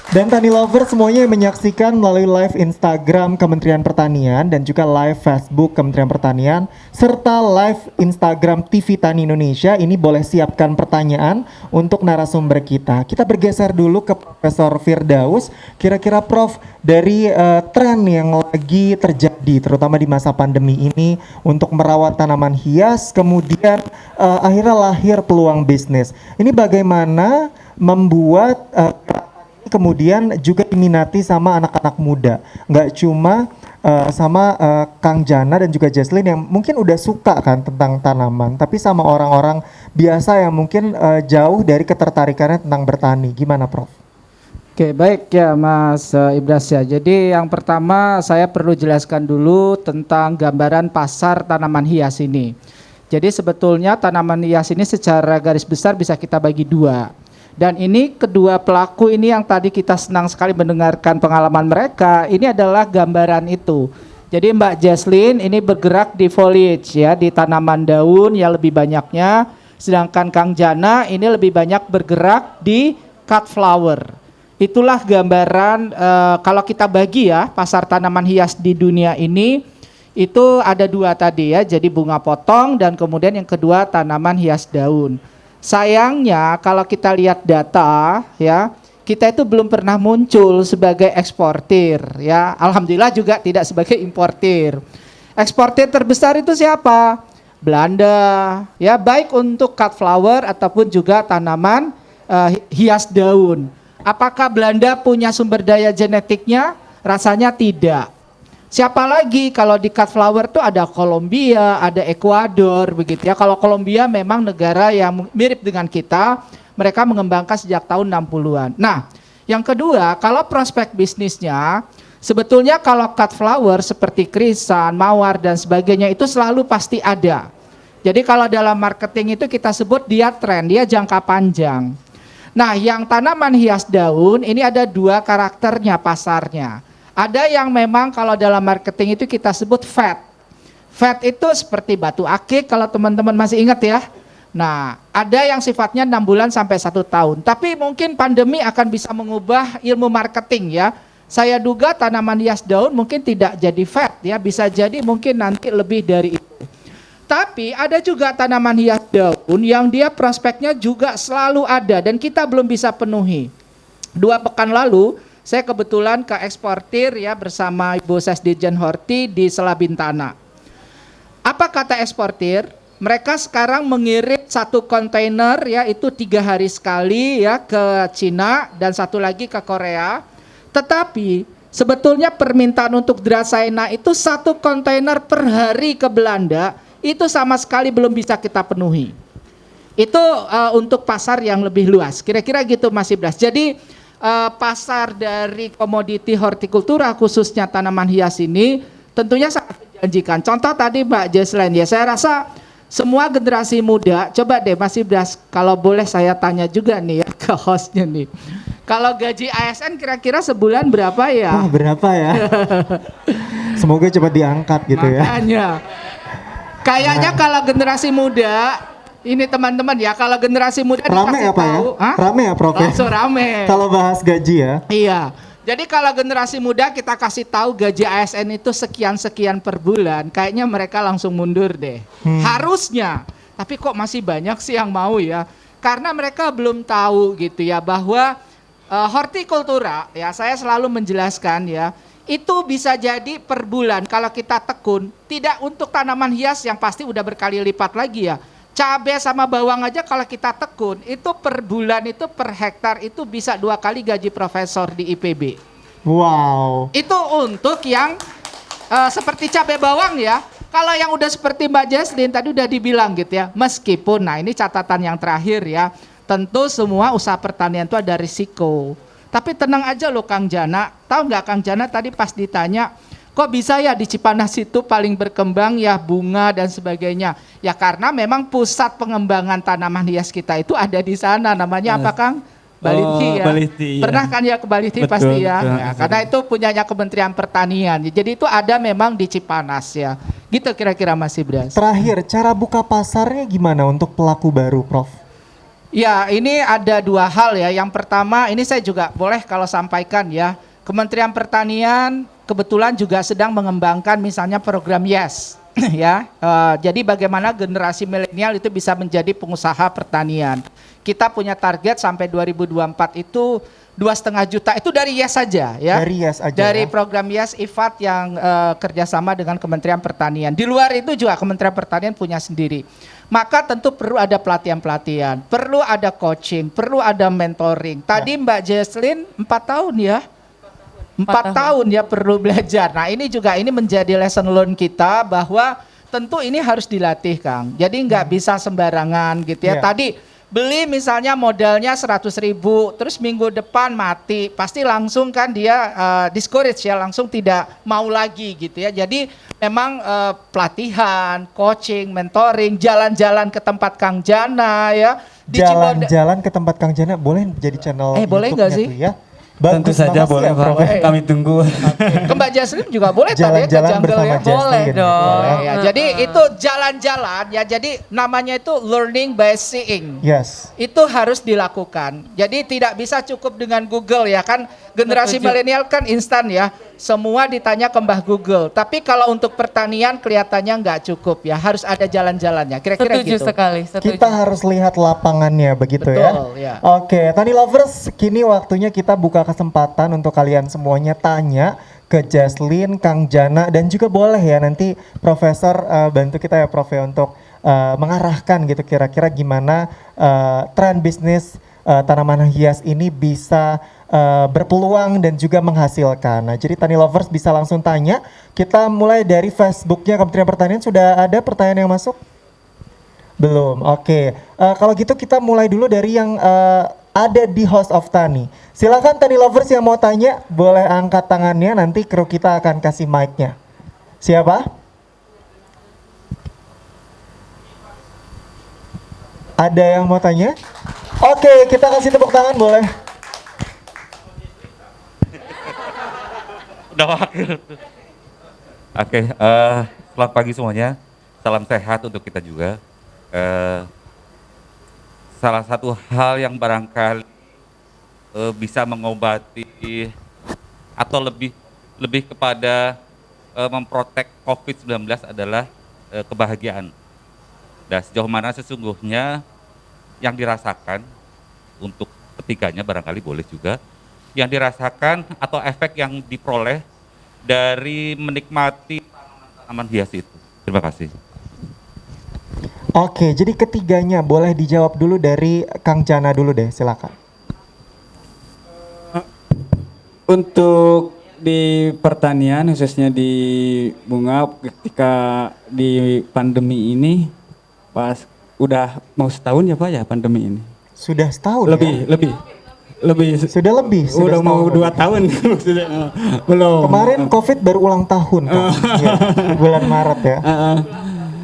Dan Tani Lover semuanya yang menyaksikan melalui live Instagram Kementerian Pertanian dan juga live Facebook Kementerian Pertanian serta live Instagram TV Tani Indonesia, ini boleh siapkan pertanyaan untuk narasumber kita. Kita bergeser dulu ke Profesor Firdaus. Kira-kira Prof, dari tren yang lagi terjadi terutama di masa pandemi ini untuk merawat tanaman hias, kemudian akhirnya lahir peluang bisnis. Ini bagaimana membuat kemudian juga diminati sama anak-anak muda, nggak cuma sama Kang Jana dan juga Jesslyn yang mungkin udah suka kan tentang tanaman, tapi sama orang-orang biasa yang mungkin jauh dari ketertarikannya tentang bertani. Gimana Prof? Oke, baik ya Mas Ibras ya. Jadi yang pertama saya perlu jelaskan dulu tentang gambaran pasar tanaman hias ini. Jadi sebetulnya tanaman hias ini secara garis besar bisa kita bagi dua. Dan ini kedua pelaku ini yang tadi kita senang sekali mendengarkan pengalaman mereka, ini adalah gambaran itu. Jadi Mbak Jesslyn ini bergerak di foliage ya, di tanaman daun yang lebih banyaknya, sedangkan Kang Jana ini lebih banyak bergerak di cut flower. Itulah gambaran kalau kita bagi ya pasar tanaman hias di dunia ini, itu ada dua tadi ya, jadi bunga potong dan kemudian yang kedua tanaman hias daun. Sayangnya kalau kita lihat data ya, kita itu belum pernah muncul sebagai eksportir ya. Alhamdulillah juga tidak sebagai importir. Eksportir terbesar itu siapa? Belanda ya, baik untuk cut flower ataupun juga tanaman hias daun. Apakah Belanda punya sumber daya genetiknya? Rasanya tidak. Siapa lagi kalau di cut flower tuh ada Kolombia, ada Ekuador begitu ya. Kalau Kolombia memang negara yang mirip dengan kita, mereka mengembangkan sejak tahun 60-an. Nah, yang kedua, kalau prospek bisnisnya, sebetulnya kalau cut flower seperti krisan, mawar dan sebagainya itu selalu pasti ada. Jadi kalau dalam marketing itu kita sebut dia tren, dia jangka panjang. Nah, yang tanaman hias daun ini ada dua karakternya pasarnya. Ada yang memang kalau dalam marketing itu kita sebut fat. Fat itu seperti batu akik kalau teman-teman masih ingat ya. Nah, ada yang sifatnya 6 bulan sampai 1 tahun. Tapi mungkin pandemi akan bisa mengubah ilmu marketing ya. Saya duga tanaman hias daun mungkin tidak jadi fat ya. Bisa jadi mungkin nanti lebih dari itu. Tapi ada juga tanaman hias daun yang dia prospeknya juga selalu ada dan kita belum bisa penuhi. 2 pekan lalu saya kebetulan ke eksportir ya bersama Ibu Sesdijen Horti di Selabintana. Apa kata eksportir? Mereka sekarang mengirim 1 kontainer ya itu 3 hari sekali ya ke Cina dan 1 lagi ke Korea. Tetapi sebetulnya permintaan untuk Dracaena itu 1 kontainer per hari ke Belanda itu sama sekali belum bisa kita penuhi. Itu untuk pasar yang lebih luas. Kira-kira gitu Mas Ibras. Jadi pasar dari komoditi hortikultura khususnya tanaman hias ini tentunya sangat menjanjikan. Contoh tadi Mbak Jesslyn ya, saya rasa semua generasi muda, coba deh Mas Ibras kalau boleh saya tanya juga nih ya ke hostnya nih. Kalau gaji ASN kira-kira sebulan berapa ya? Wah, berapa ya? Semoga cepat diangkat gitu ya. Makanya kayaknya kalau generasi muda ini teman-teman ya, kalau generasi muda rame dikasih apa tahu, ya? Rame ya Prof? langsung rame. Kalau bahas gaji ya. Iya. Jadi kalau generasi muda kita kasih tahu gaji ASN itu sekian-sekian per bulan, kayaknya mereka langsung mundur deh. Harusnya. Tapi kok masih banyak sih yang mau ya? Karena mereka belum tahu gitu ya bahwa hortikultura ya, saya selalu menjelaskan ya, itu bisa jadi per bulan kalau kita tekun, tidak untuk tanaman hias yang pasti udah berkali lipat lagi ya. Cabai sama bawang aja kalau kita tekun, itu per bulan itu per hektar itu bisa 2 kali gaji profesor di IPB. Wow. Itu untuk yang seperti cabai bawang ya. Kalau yang udah seperti Mbak Jesslyn tadi udah dibilang gitu ya, meskipun, nah ini catatan yang terakhir ya, tentu semua usaha pertanian itu ada risiko. Tapi tenang aja loh Kang Jana, tahu nggak Kang Jana tadi pas ditanya, kok bisa ya di Cipanas itu paling berkembang ya bunga dan sebagainya. Ya karena memang pusat pengembangan tanaman hias kita itu ada di sana. Namanya apa Kang? Baliti ya. Baliti, ya. Pernah kan ya ke Baliti Betul, pasti ya. betul. Ya, karena itu punyanya Kementerian Pertanian. Jadi itu ada memang di Cipanas ya. Gitu kira-kira Mas Ibras. Terakhir, cara buka pasarnya gimana untuk pelaku baru Prof? Ya, ini ada dua hal ya. Yang pertama, ini saya juga boleh kalau sampaikan ya. Kementerian Pertanian kebetulan juga sedang mengembangkan misalnya program YES ya. Jadi bagaimana generasi milenial itu bisa menjadi pengusaha pertanian. Kita punya target sampai 2024 itu 2,5 juta itu dari YES saja ya. Dari YES aja Dari ya. program YES IFAD yang kerjasama dengan Kementerian Pertanian. Di luar itu juga Kementerian Pertanian punya sendiri. Maka tentu perlu ada pelatihan-pelatihan, perlu ada coaching, perlu ada mentoring. Tadi Mbak Jesslyn 4 tahun ya. 4 tahun ya perlu belajar. Nah ini juga ini menjadi lesson learn kita bahwa tentu ini harus dilatih Kang. Jadi nggak bisa sembarangan gitu ya. Iya. Tadi beli misalnya modalnya 100.000, terus minggu depan mati, pasti langsung kan dia discourage ya, langsung tidak mau lagi gitu ya. Jadi memang pelatihan, coaching, mentoring, jalan-jalan ke tempat Kang Jana ya. Di Cibodas. Jalan-jalan ke tempat Kang Jana boleh jadi channel Boleh nggak YouTube-nya sih? tuh ya? Tentu Bagus, saja makasih boleh ya, Pak, Prof. kami tunggu. Ke Mbak Jesslyn juga boleh tadi ya, ke Jalan-jalan jungle bersama ya. Jesslyn. Boleh dong. Boleh ya. Jadi itu jalan-jalan ya. Jadi namanya itu learning by seeing. Yes. Itu harus dilakukan. Jadi tidak bisa cukup dengan Google ya kan. Generasi Setuju. milenial kan instan ya. Semua ditanya ke Mbah Google. Tapi kalau untuk pertanian kelihatannya nggak cukup ya. Harus ada jalan-jalannya. Kira-kira Setuju gitu. sekali, setuju. Kita harus lihat lapangannya begitu Betul, ya. ya. Oke, Tani Lovers, kini waktunya kita buka kesempatan untuk kalian semuanya tanya ke Jesslyn, Kang Jana, dan juga boleh ya nanti Profesor bantu kita ya Prof ya untuk mengarahkan gitu kira-kira gimana tren bisnis tanaman hias ini bisa berpeluang dan juga menghasilkan. Nah, jadi Tani Lovers bisa langsung tanya. Kita mulai dari Facebooknya Kementerian Pertanian. Sudah ada pertanyaan yang masuk? Belum. Oke. Kalau gitu kita mulai dulu dari yang ada di House of Tani. Silakan Tani Lovers yang mau tanya, boleh angkat tangannya. Nanti kru kita akan kasih mic-nya. Siapa? Ada yang mau tanya? Oke, kita kasih tepuk tangan boleh. Udah wakil. Oke, selamat pagi semuanya. Salam sehat untuk kita juga. Salah satu hal yang barangkali bisa mengobati atau lebih kepada memprotek COVID-19 adalah kebahagiaan. Dan sejauh mana sesungguhnya yang dirasakan untuk ketiganya barangkali boleh juga yang dirasakan atau efek yang diperoleh dari menikmati tanaman hias itu. Terima kasih. Oke, jadi ketiganya boleh dijawab dulu dari Kang Jana dulu deh, silakan. Untuk di pertanian khususnya di bunga ketika di pandemi ini pas udah mau setahun ya Pak ya pandemi ini. Sudah setahun Lebih, ya? lebih. Sudah lebih. Udah mau setahun 2 tahun maksudnya. Belum. Kemarin COVID baru ulang tahun kan? Iya, bulan Maret ya.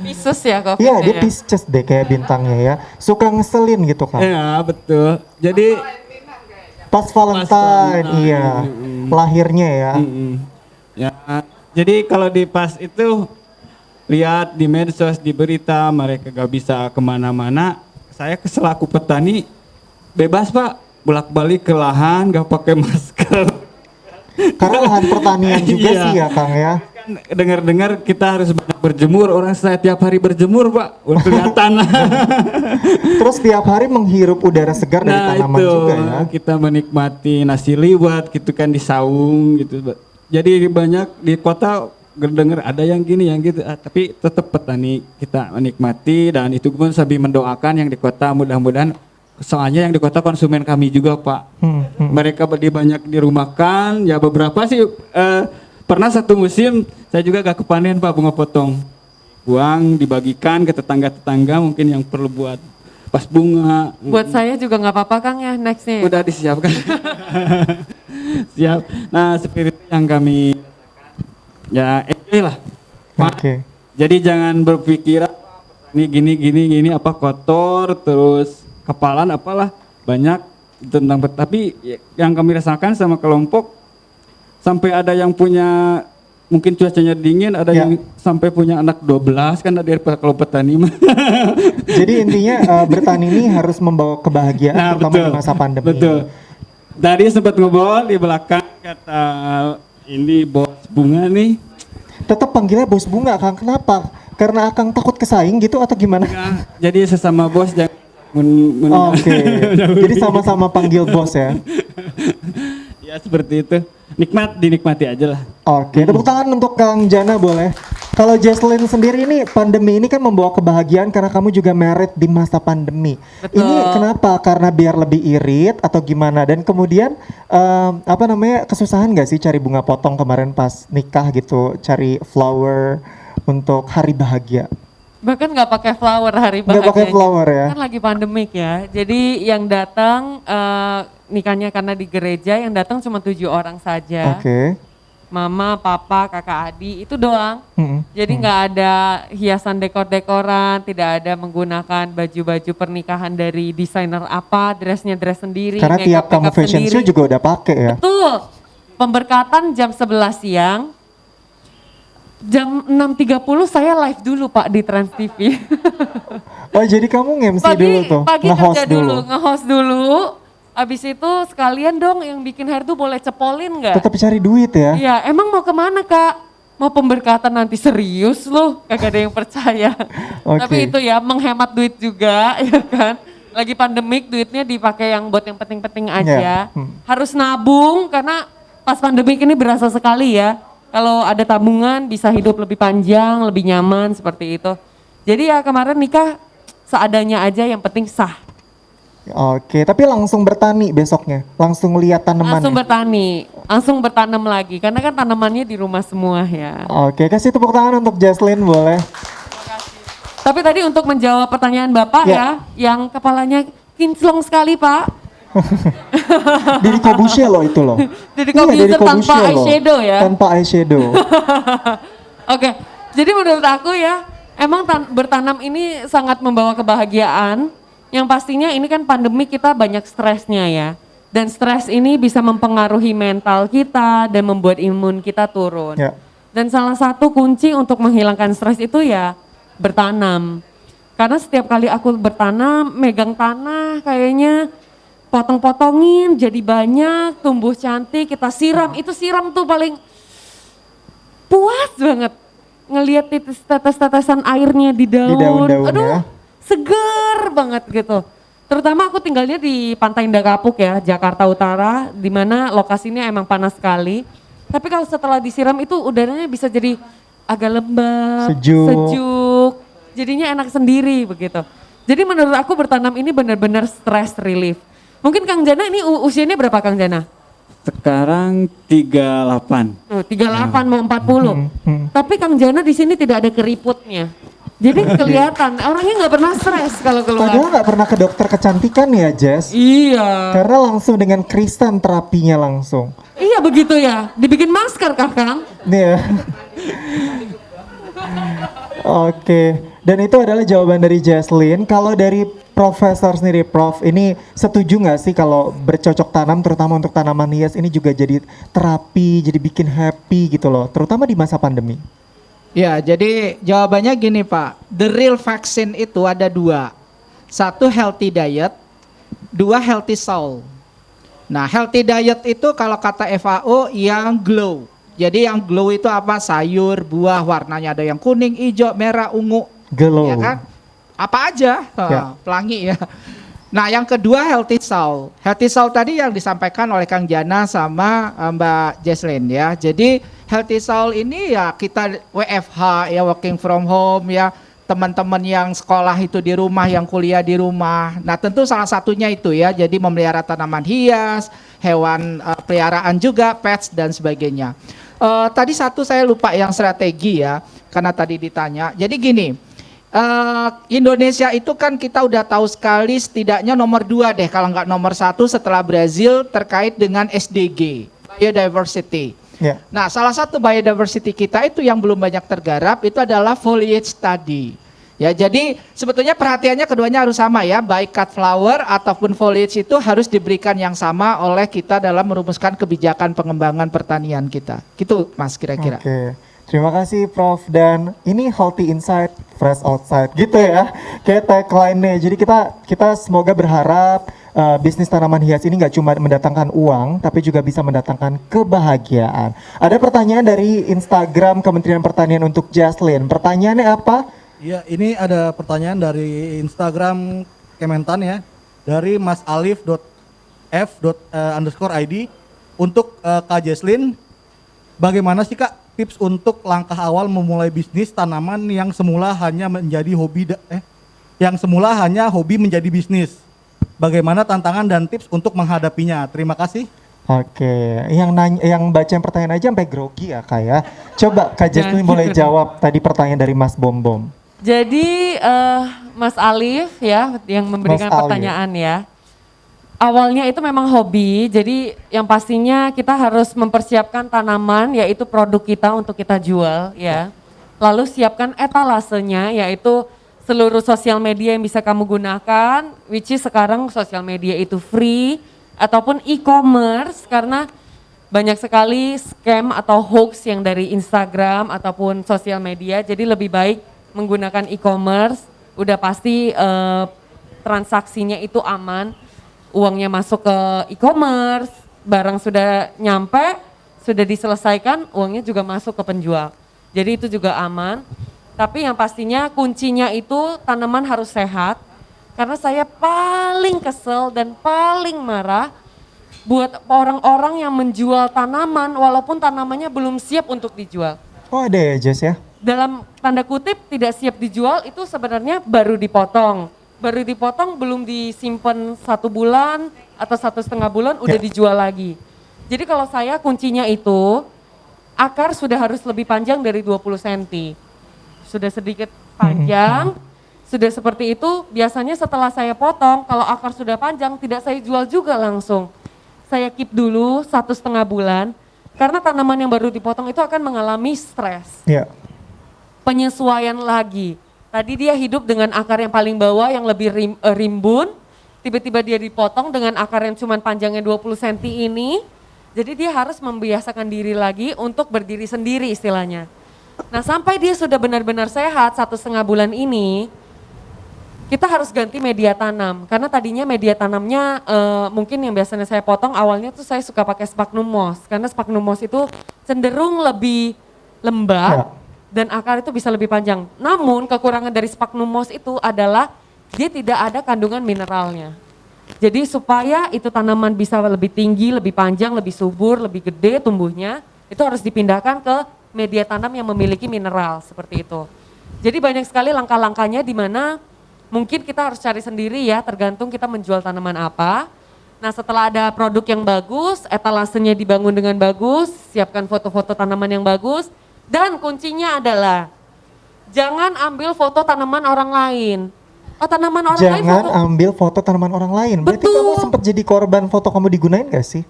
Pisces ya COVID. Iya, dia Pisces deh kayak bintangnya ya. Suka ngeselin gitu kan. Ya betul. Jadi Pas Valentine, iya. Lahirnya ya. ya. Jadi kalau di pas itu lihat di medsos, di berita mereka gak bisa kemana-mana. Saya selaku petani bebas Pak, bolak-balik ke lahan gak pakai masker. Karena lahan pertanian juga Iya. sih ya Kang ya. Kan dengar-dengar kita harus banyak berjemur, orang saya tiap hari berjemur Pak, udah kelihatan. Terus tiap hari menghirup udara segar dari tanaman itu juga ya. kita menikmati nasi liwet gitu kan di saung gitu. Jadi banyak di kota dengar ada yang gini yang gitu, tapi tetap petani kita menikmati dan itu pun sambil mendoakan yang di kota mudah-mudahan, soalnya yang di kota konsumen kami juga Pak. Mereka banyak dirumahkan, ya beberapa sih pernah satu musim saya juga gak kepanen Pak bunga potong. Buang dibagikan ke tetangga-tetangga mungkin yang perlu buat pas bunga. Buat saya juga nggak apa-apa Kang ya nextnya. Ya? Udah disiapkan. Siap. Nah, seperti itu yang kami ya enjoy lah. Pak. Oke. Jadi jangan berpikir ini gini apa kotor terus kepalan apalah banyak tentang tapi yang kami rasakan sama kelompok sampai ada yang punya mungkin cuacanya dingin, ada Ya. yang sampai punya anak 12 kan ada kalau petani mah. Jadi intinya bertani ini harus membawa kebahagiaan terutama di masa pandemi. Betul. Tadi sempat ngobrol di belakang kata ini bos bunga nih. Tetap panggilnya bos bunga, Kang. Kenapa? Karena Akang takut kesaing gitu atau gimana? Enggak, jadi sesama bos jangan Oke. Jadi sama-sama panggil bos ya. Ya seperti itu. Dinikmati aja lah. Oke, tepuk tangan untuk Kang Jana boleh. Kalau Jesslyn sendiri ini pandemi ini kan membawa kebahagiaan karena kamu juga married di masa pandemi. Betul. Ini kenapa? Karena biar lebih irit atau gimana? Dan kemudian apa namanya, kesusahan nggak sih cari bunga potong kemarin pas nikah gitu, cari flower untuk hari bahagia? Bahkan nggak pakai flower hari Nggak pakai bahagianya. flower ya? Kan lagi pandemik ya. Jadi yang datang nikahnya karena di gereja, yang datang cuma 7 orang saja. Oke. Mama, papa, kakak, adik, itu doang. Mm-mm. Jadi nggak ada hiasan dekor-dekoran, tidak ada menggunakan baju-baju pernikahan dari desainer apa, dressnya dress sendiri. Karena tiap kamu makeup-makeup fashion show sendiri. juga udah pakai ya. Betul. Pemberkatan jam 11 siang. Jam 6.30 saya live dulu Pak di Trans TV. Oh jadi kamu nge-MC dulu tuh, pagi nge-host kerja dulu. nge-host dulu. Abis itu sekalian dong yang bikin hair tuh boleh cepolin nggak? Tetap cari duit ya. Iya, emang mau kemana Kak? Mau pemberkatan nanti serius loh, kagak ada yang percaya. Oke. Tapi itu ya menghemat duit juga, ya kan? Lagi pandemik duitnya dipakai yang buat yang penting-penting aja. Ya, Harus nabung karena pas pandemik ini berasa sekali ya. Kalau ada tabungan bisa hidup lebih panjang, lebih nyaman seperti itu. Jadi ya kemarin nikah seadanya aja yang penting sah. Oke, tapi langsung bertani besoknya, langsung lihat tanaman. Langsung bertani, langsung bertanam lagi karena kan tanamannya di rumah semua ya. Oke, kasih tepuk tangan untuk Jesslyn boleh. Tapi tadi untuk menjawab pertanyaan Bapak Ya. ya, yang kepalanya kinclong sekali Pak. Deddy Corbuzier loh itu loh. Deddy Iya, Corbuzier Deddy tanpa Corbuzier loh. eyeshadow ya. Tanpa eyeshadow. Oke, jadi menurut aku ya, emang bertanam ini sangat membawa kebahagiaan. Yang pastinya ini kan pandemi kita banyak stresnya ya. Dan stres ini bisa mempengaruhi mental kita dan membuat imun kita turun. Ya. Dan salah satu kunci untuk menghilangkan stres itu ya bertanam. Karena setiap kali aku bertanam, megang tanah kayaknya potong-potongin jadi banyak, tumbuh cantik, kita siram. Itu siram tuh paling puas banget. Ngelihat tetes-tetesan airnya di daun. daun-daun Aduh, ya. seger banget gitu. Terutama aku tinggalnya di Pantai Indah Kapuk ya, Jakarta Utara, di mana lokasinya emang panas sekali. Tapi kalau setelah disiram itu udaranya bisa jadi agak lembab, Sejuk. jadinya enak sendiri begitu. Jadi menurut aku bertanam ini benar-benar stress relief. Mungkin Kang Jana ini usianya berapa Kang Jana? Sekarang 38. Tuh, 38 mau 40. Tapi Kang Jana di sini tidak ada keriputnya. Jadi kelihatan orangnya nggak pernah stres kalau keluar. Padahal nggak pernah ke dokter kecantikan ya Jess. Iya. Karena langsung dengan krisan terapinya langsung. Iya begitu ya. Dibikin masker kah Kang? Nih ya. Oke, dan itu adalah jawaban dari Jesslyn. Kalau dari Profesor sendiri, Prof, ini setuju nggak sih kalau bercocok tanam, terutama untuk tanaman hias ini juga jadi terapi, jadi bikin happy gitu loh, terutama di masa pandemi? Ya, jadi jawabannya gini Pak, the real vaccine itu ada dua. Satu healthy diet, dua healthy soul. Nah, healthy diet itu kalau kata FAO yang glow. Jadi yang glow itu apa? Sayur, buah, warnanya ada yang kuning, hijau, merah, ungu. Glow. Ya kan? Apa aja, Ya. pelangi ya. Nah, yang kedua healthy soul. Healthy soul tadi yang disampaikan oleh Kang Jana sama Mbak Jesslyn ya. Jadi healthy soul ini ya kita WFH ya, working from home ya. Teman-teman yang sekolah itu di rumah, yang kuliah di rumah. Nah, tentu salah satunya itu ya. Jadi memelihara tanaman hias, hewan peliharaan juga, pets dan sebagainya. Tadi satu saya lupa yang strategi ya, karena tadi ditanya. Jadi gini, Indonesia itu kan kita udah tahu sekali setidaknya nomor 2 deh, kalau nggak nomor 1 setelah Brazil terkait dengan SDG, biodiversity. Ya. Nah, salah satu biodiversity kita itu yang belum banyak tergarap itu adalah foliage study. Ya, jadi sebetulnya perhatiannya keduanya harus sama ya, baik cut flower ataupun foliage itu harus diberikan yang sama oleh kita dalam merumuskan kebijakan pengembangan pertanian kita. Gitu Mas kira-kira. Oke. Terima kasih Prof, dan ini healthy inside, fresh outside gitu ya. Kayak tagline-nya. Jadi kita semoga berharap bisnis tanaman hias ini nggak cuma mendatangkan uang, tapi juga bisa mendatangkan kebahagiaan. Ada pertanyaan dari Instagram Kementerian Pertanian untuk Jaslyn. Pertanyaannya apa? Iya, ini ada pertanyaan dari Instagram Kementan ya, dari Mas Alif.f_id untuk Kak Jaslyn. Bagaimana sih Kak tips untuk langkah awal memulai bisnis tanaman yang semula hanya menjadi hobi menjadi bisnis? Bagaimana tantangan dan tips untuk menghadapinya? Terima kasih. Oke, yang baca pertanyaan aja sampai grogi ya Kak ya. Coba Kak Jaslyn boleh jawab tadi pertanyaan dari Mas Bom Bom. Jadi Mas Alif ya yang memberikan Mas Alif. pertanyaan ya. Awalnya itu memang hobi, jadi yang pastinya kita harus mempersiapkan tanaman yaitu produk kita untuk kita jual ya. Lalu siapkan etalasenya yaitu seluruh sosial media yang bisa kamu gunakan, which is sekarang sosial media itu free ataupun e-commerce karena banyak sekali scam atau hoax yang dari Instagram ataupun sosial media, jadi lebih baik menggunakan e-commerce, udah pasti transaksinya itu aman. Uangnya masuk ke e-commerce, barang sudah nyampe, sudah diselesaikan, uangnya juga masuk ke penjual. Jadi itu juga aman. Tapi yang pastinya kuncinya itu tanaman harus sehat. Karena saya paling kesel dan paling marah buat orang-orang yang menjual tanaman walaupun tanamannya belum siap untuk dijual. Oh ada ya Jess ya? Dalam tanda kutip tidak siap dijual itu sebenarnya baru dipotong. Baru dipotong belum disimpan 1 bulan atau 1,5 bulan udah dijual lagi. Jadi kalau saya kuncinya itu akar sudah harus lebih panjang dari 20 cm. Sudah sedikit panjang, sudah seperti itu biasanya setelah saya potong kalau akar sudah panjang tidak saya jual juga langsung. Saya keep dulu 1,5 bulan karena tanaman yang baru dipotong itu akan mengalami stres. Iya. Penyesuaian lagi. Tadi dia hidup dengan akar yang paling bawah yang lebih rimbun, tiba-tiba dia dipotong dengan akar yang cuma panjangnya 20 cm ini, jadi dia harus membiasakan diri lagi untuk berdiri sendiri istilahnya. Nah sampai dia sudah benar-benar sehat 1,5 bulan ini, kita harus ganti media tanam, karena tadinya media tanamnya mungkin yang biasanya saya potong awalnya tuh saya suka pakai sphagnum moss, karena sphagnum moss itu cenderung lebih lembab. Dan akar itu bisa lebih panjang. Namun kekurangan dari sphagnum moss itu adalah dia tidak ada kandungan mineralnya. Jadi supaya itu tanaman bisa lebih tinggi, lebih panjang, lebih subur, lebih gede tumbuhnya, itu harus dipindahkan ke media tanam yang memiliki mineral seperti itu. Jadi banyak sekali langkah-langkahnya di mana mungkin kita harus cari sendiri ya, tergantung kita menjual tanaman apa. Nah setelah ada produk yang bagus, etalasenya dibangun dengan bagus, siapkan foto-foto tanaman yang bagus. Dan kuncinya adalah jangan ambil foto tanaman orang lain. Oh, tanaman orang lain Jangan ambil foto tanaman orang lain. Berarti Betul. kamu sempat jadi korban foto kamu digunain gak sih?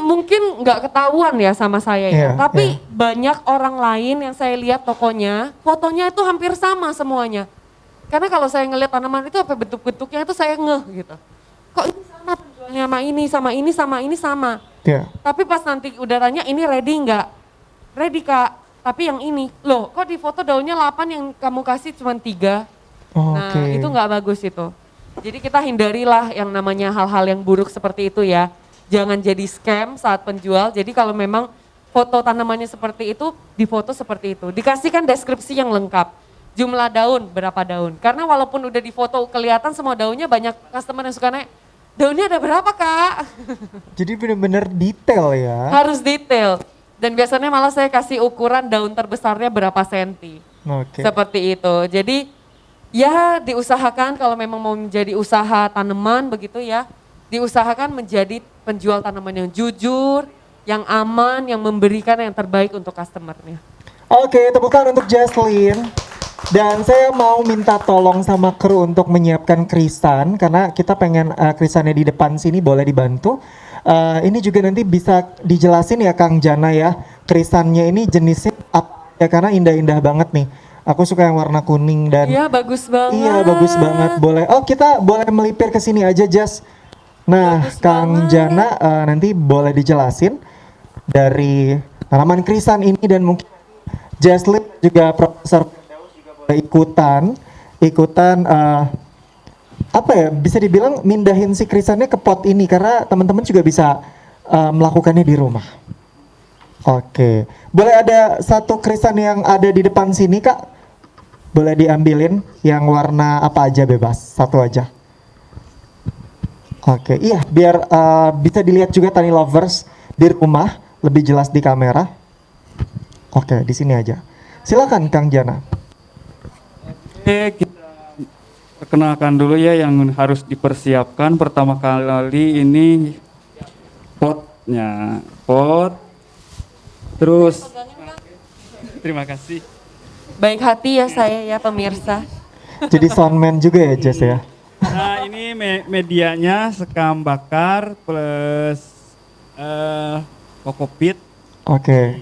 Mungkin nggak ketahuan ya sama saya Iya, ya. Tapi iya. banyak orang lain yang saya lihat tokonya, fotonya itu hampir sama semuanya. Karena kalau saya ngelihat tanaman itu apa bentuk-bentuknya itu saya ngeh gitu. Kok ini sama penjualnya sama ini, sama ini, sama ini sama. Iya. Tapi pas nanti udah tanya ini ready nggak? Ready Kak, tapi yang ini, loh kok di foto daunnya 8 yang kamu kasih cuma 3? Nah Oke. itu nggak bagus itu. Jadi kita hindarilah yang namanya hal-hal yang buruk seperti itu ya. Jangan jadi scam saat penjual, jadi kalau memang foto tanamannya seperti itu, difoto seperti itu. Dikasihkan deskripsi yang lengkap, jumlah daun, berapa daun. Karena walaupun udah difoto kelihatan semua daunnya, banyak customer yang suka nanya, daunnya ada berapa Kak? Jadi benar-benar detail ya. Harus detail. Dan biasanya malah saya kasih ukuran daun terbesarnya berapa senti. Oke. Seperti itu. Jadi ya diusahakan kalau memang mau menjadi usaha tanaman begitu ya. Diusahakan menjadi penjual tanaman yang jujur, yang aman, yang memberikan yang terbaik untuk customernya. Oke, tepuk tangan untuk Jaslyn. Dan saya mau minta tolong sama kru untuk menyiapkan krisan karena kita pengen krisannya di depan sini, boleh dibantu. Ini juga nanti bisa dijelasin ya Kang Jana ya, krisannya ini jenisnya apa ya, karena indah-indah banget nih. Aku suka yang warna kuning dan Iya, bagus banget. iya bagus banget. Boleh. Oh, kita boleh melipir ke sini aja, Jas. Nah, Bagus Kang banget. Jana nanti boleh dijelasin dari tanaman krisan ini dan mungkin Jaslyn juga Profesor Firdaus juga boleh ikutan apa ya, bisa dibilang mindahin si krisannya ke pot ini karena teman-teman juga bisa melakukannya di rumah. Oke, boleh ada satu krisan yang ada di depan sini, Kak? Boleh diambilin yang warna apa aja, bebas, satu aja. Oke, iya biar bisa dilihat juga Tani Lovers di rumah lebih jelas di kamera. Oke, di sini aja. Silakan Kang Jana. Oke, kita perkenalkan dulu ya yang harus dipersiapkan. Pertama kali ini potnya, pot. Terus, terima kasih. Baik hati ya saya ya pemirsa. Jadi soundman juga ya, Jess ya. Nah ini medianya sekam bakar plus kokopit. Oke.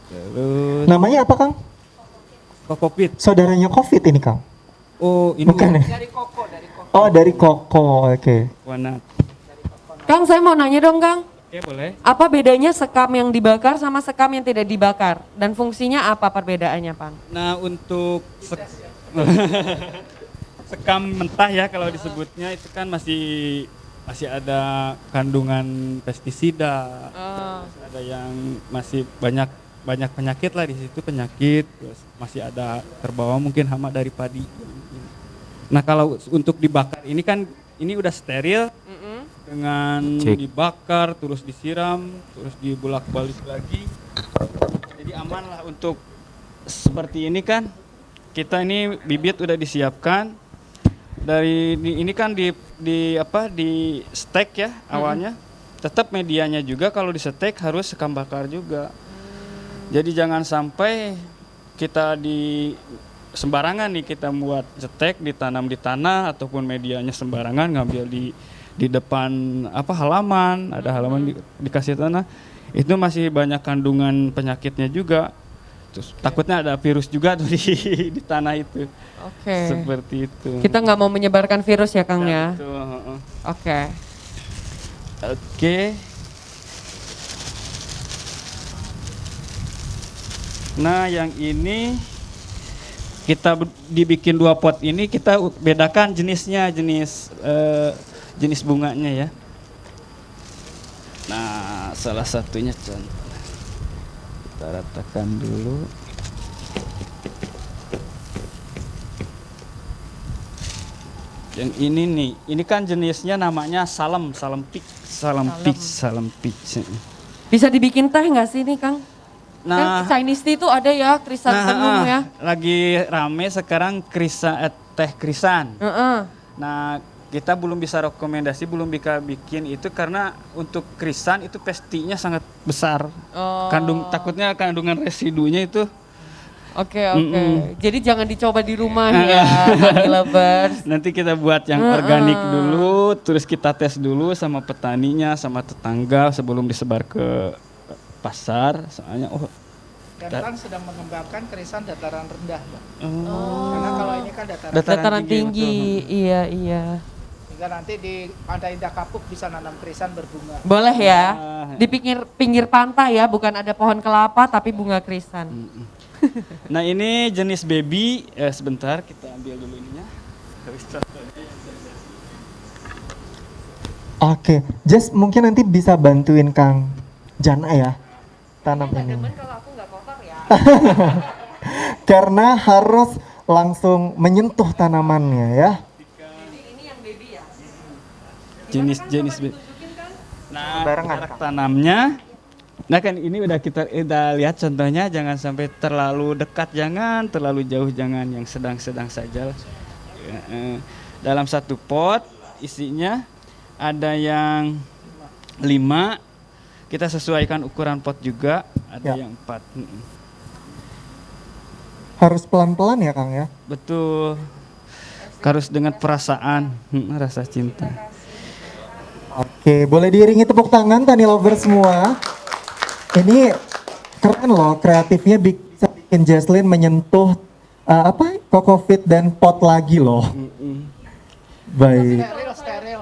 Terus Namanya apa, Kang? kokopit. Saudaranya COVID ini, Kang? Oh ini Bukan ya? Oh, dari Koko. Oke. warna. Kang, saya mau nanya dong, Kang. Oke boleh. Apa bedanya sekam yang dibakar sama sekam yang tidak dibakar? Dan fungsinya apa perbedaannya, Pak? Nah untuk sekam mentah ya kalau disebutnya itu kan masih ada kandungan pestisida. Ada yang masih banyak penyakit lah di situ, penyakit, terus masih ada terbawa mungkin hama dari padi. Nah kalau untuk dibakar ini kan ini udah steril dengan dibakar terus disiram terus dibulak-balik lagi, jadi aman lah untuk seperti ini kan. Kita ini bibit udah disiapkan dari ini kan di stek ya awalnya. Tetap medianya juga kalau di stek harus sekam bakar juga. Jadi jangan sampai kita di sembarangan nih kita buat cetek ditanam di tanah ataupun medianya sembarangan ngambil di depan halaman, ada halaman dikasih tanah. Itu masih banyak kandungan penyakitnya juga. Terus takutnya ada virus juga tuh di tanah itu. Oke. Seperti itu. Kita nggak mau menyebarkan virus ya, Kang ya? Betul, heeh. Oke. Oke. Nah, yang ini kita dibikin 2 pot ini kita bedakan jenisnya, jenis bunganya ya. Nah, salah satunya contoh. Kita ratakan dulu. Yang ini nih, ini kan jenisnya namanya salam peach. Bisa dibikin teh nggak sih nih, Kang? Nah, Kan Chinese tea itu ada ya, krisan tenun ya. lagi rame sekarang teh krisan. Heeh. Nah, kita belum bisa rekomendasi, belum bisa bikin itu karena untuk krisan itu pestinya sangat besar. Oh. Takutnya kandungan residunya itu. Oke. Jadi jangan dicoba di rumah ya, Honey Lovers. Nanti kita buat yang organik dulu, terus kita tes dulu sama petaninya, sama tetangga sebelum disebar ke pasar. Soalnya Dan kan sedang mengembangkan krisan dataran rendah, Mbak. Karena kalau ini kan Dataran tinggi. Iya. Sehingga nanti di Pantai Indah Kapuk bisa nanam krisan berbunga. Boleh ya. Di pinggir pantai ya, bukan ada pohon kelapa tapi bunga krisan. Nah ini jenis baby, sebentar kita ambil dulu ininya. Oke, Jess mungkin nanti bisa bantuin Kang Jana ya tanam ini. Kalau aku nggak kotor ya. Karena harus langsung menyentuh tanamannya ya. Ini yang baby ya. Jenis baby. Nah, Barengan, jarak Kang. tanamnya. Nah kan ini udah kita lihat contohnya, jangan sampai terlalu dekat, jangan terlalu jauh, jangan yang sedang-sedang saja lah. Dalam satu pot isinya ada yang 5, kita sesuaikan ukuran pot juga, ada Ya. yang 4. Harus pelan-pelan ya Kang ya. Betul, harus dengan perasaan, rasa cinta. Oke, boleh diiringi tepuk tangan Tani Lover semua. Ini keren loh, kreatifnya bisa bikin mungkin Jesslyn menyentuh kokofit dan pot lagi loh. Baik.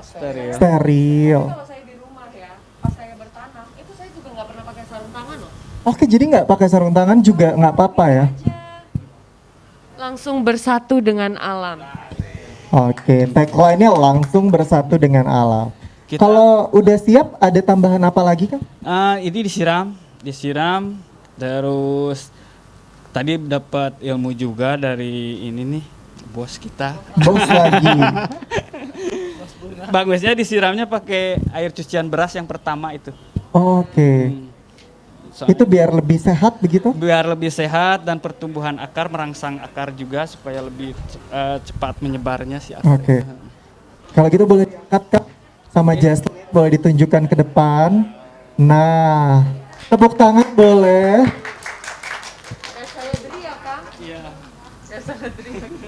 Steril. Kalau saya di rumah ya, pas saya bertanam, itu saya juga nggak pernah pakai sarung tangan loh. Oke, jadi nggak pakai sarung tangan juga nggak apa-apa ya? Langsung bersatu dengan alam. Oke, tagline-nya langsung bersatu dengan alam. Kalau udah siap, ada tambahan apa lagi Kang? Ini disiram, terus tadi dapat ilmu juga dari ini nih bos kita. Bos lagi. Bagusnya disiramnya pakai air cucian beras yang pertama itu. Oke. Soalnya Itu biar lebih sehat begitu? biar lebih sehat dan pertumbuhan akar merangsang akar juga supaya lebih cepat menyebarnya si akar. Oke. Kalau gitu boleh diangkat Kak sama Jesslyn, boleh ditunjukkan ke depan. Nah, tepuk tangan boleh.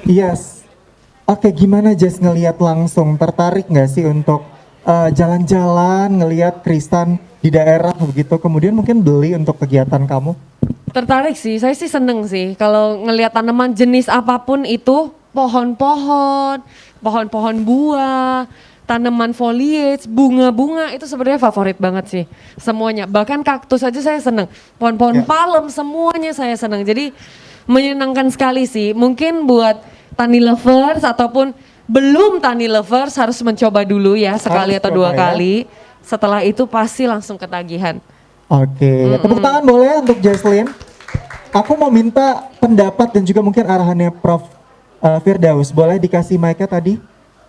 Yes. Oke, gimana Jess ngelihat langsung? Tertarik nggak sih untuk jalan-jalan, ngelihat krisan di daerah begitu, kemudian mungkin beli untuk kegiatan kamu? Tertarik sih, saya sih seneng sih kalau ngelihat tanaman jenis apapun itu, pohon-pohon, pohon-pohon buah, tanaman foliage, bunga-bunga itu sebenarnya favorit banget sih semuanya. Bahkan kaktus aja saya seneng, pohon-pohon Ya. palem semuanya saya seneng. Jadi menyenangkan sekali sih. Mungkin buat tani lovers ataupun belum tani lovers harus mencoba dulu ya sekali Harus atau dua coba ya. kali. Setelah itu pasti langsung ketagihan. Oke, tepuk tangan boleh untuk Jesslyn. Aku mau minta pendapat dan juga mungkin arahannya Prof. Firdaus. Boleh dikasih mic-nya tadi?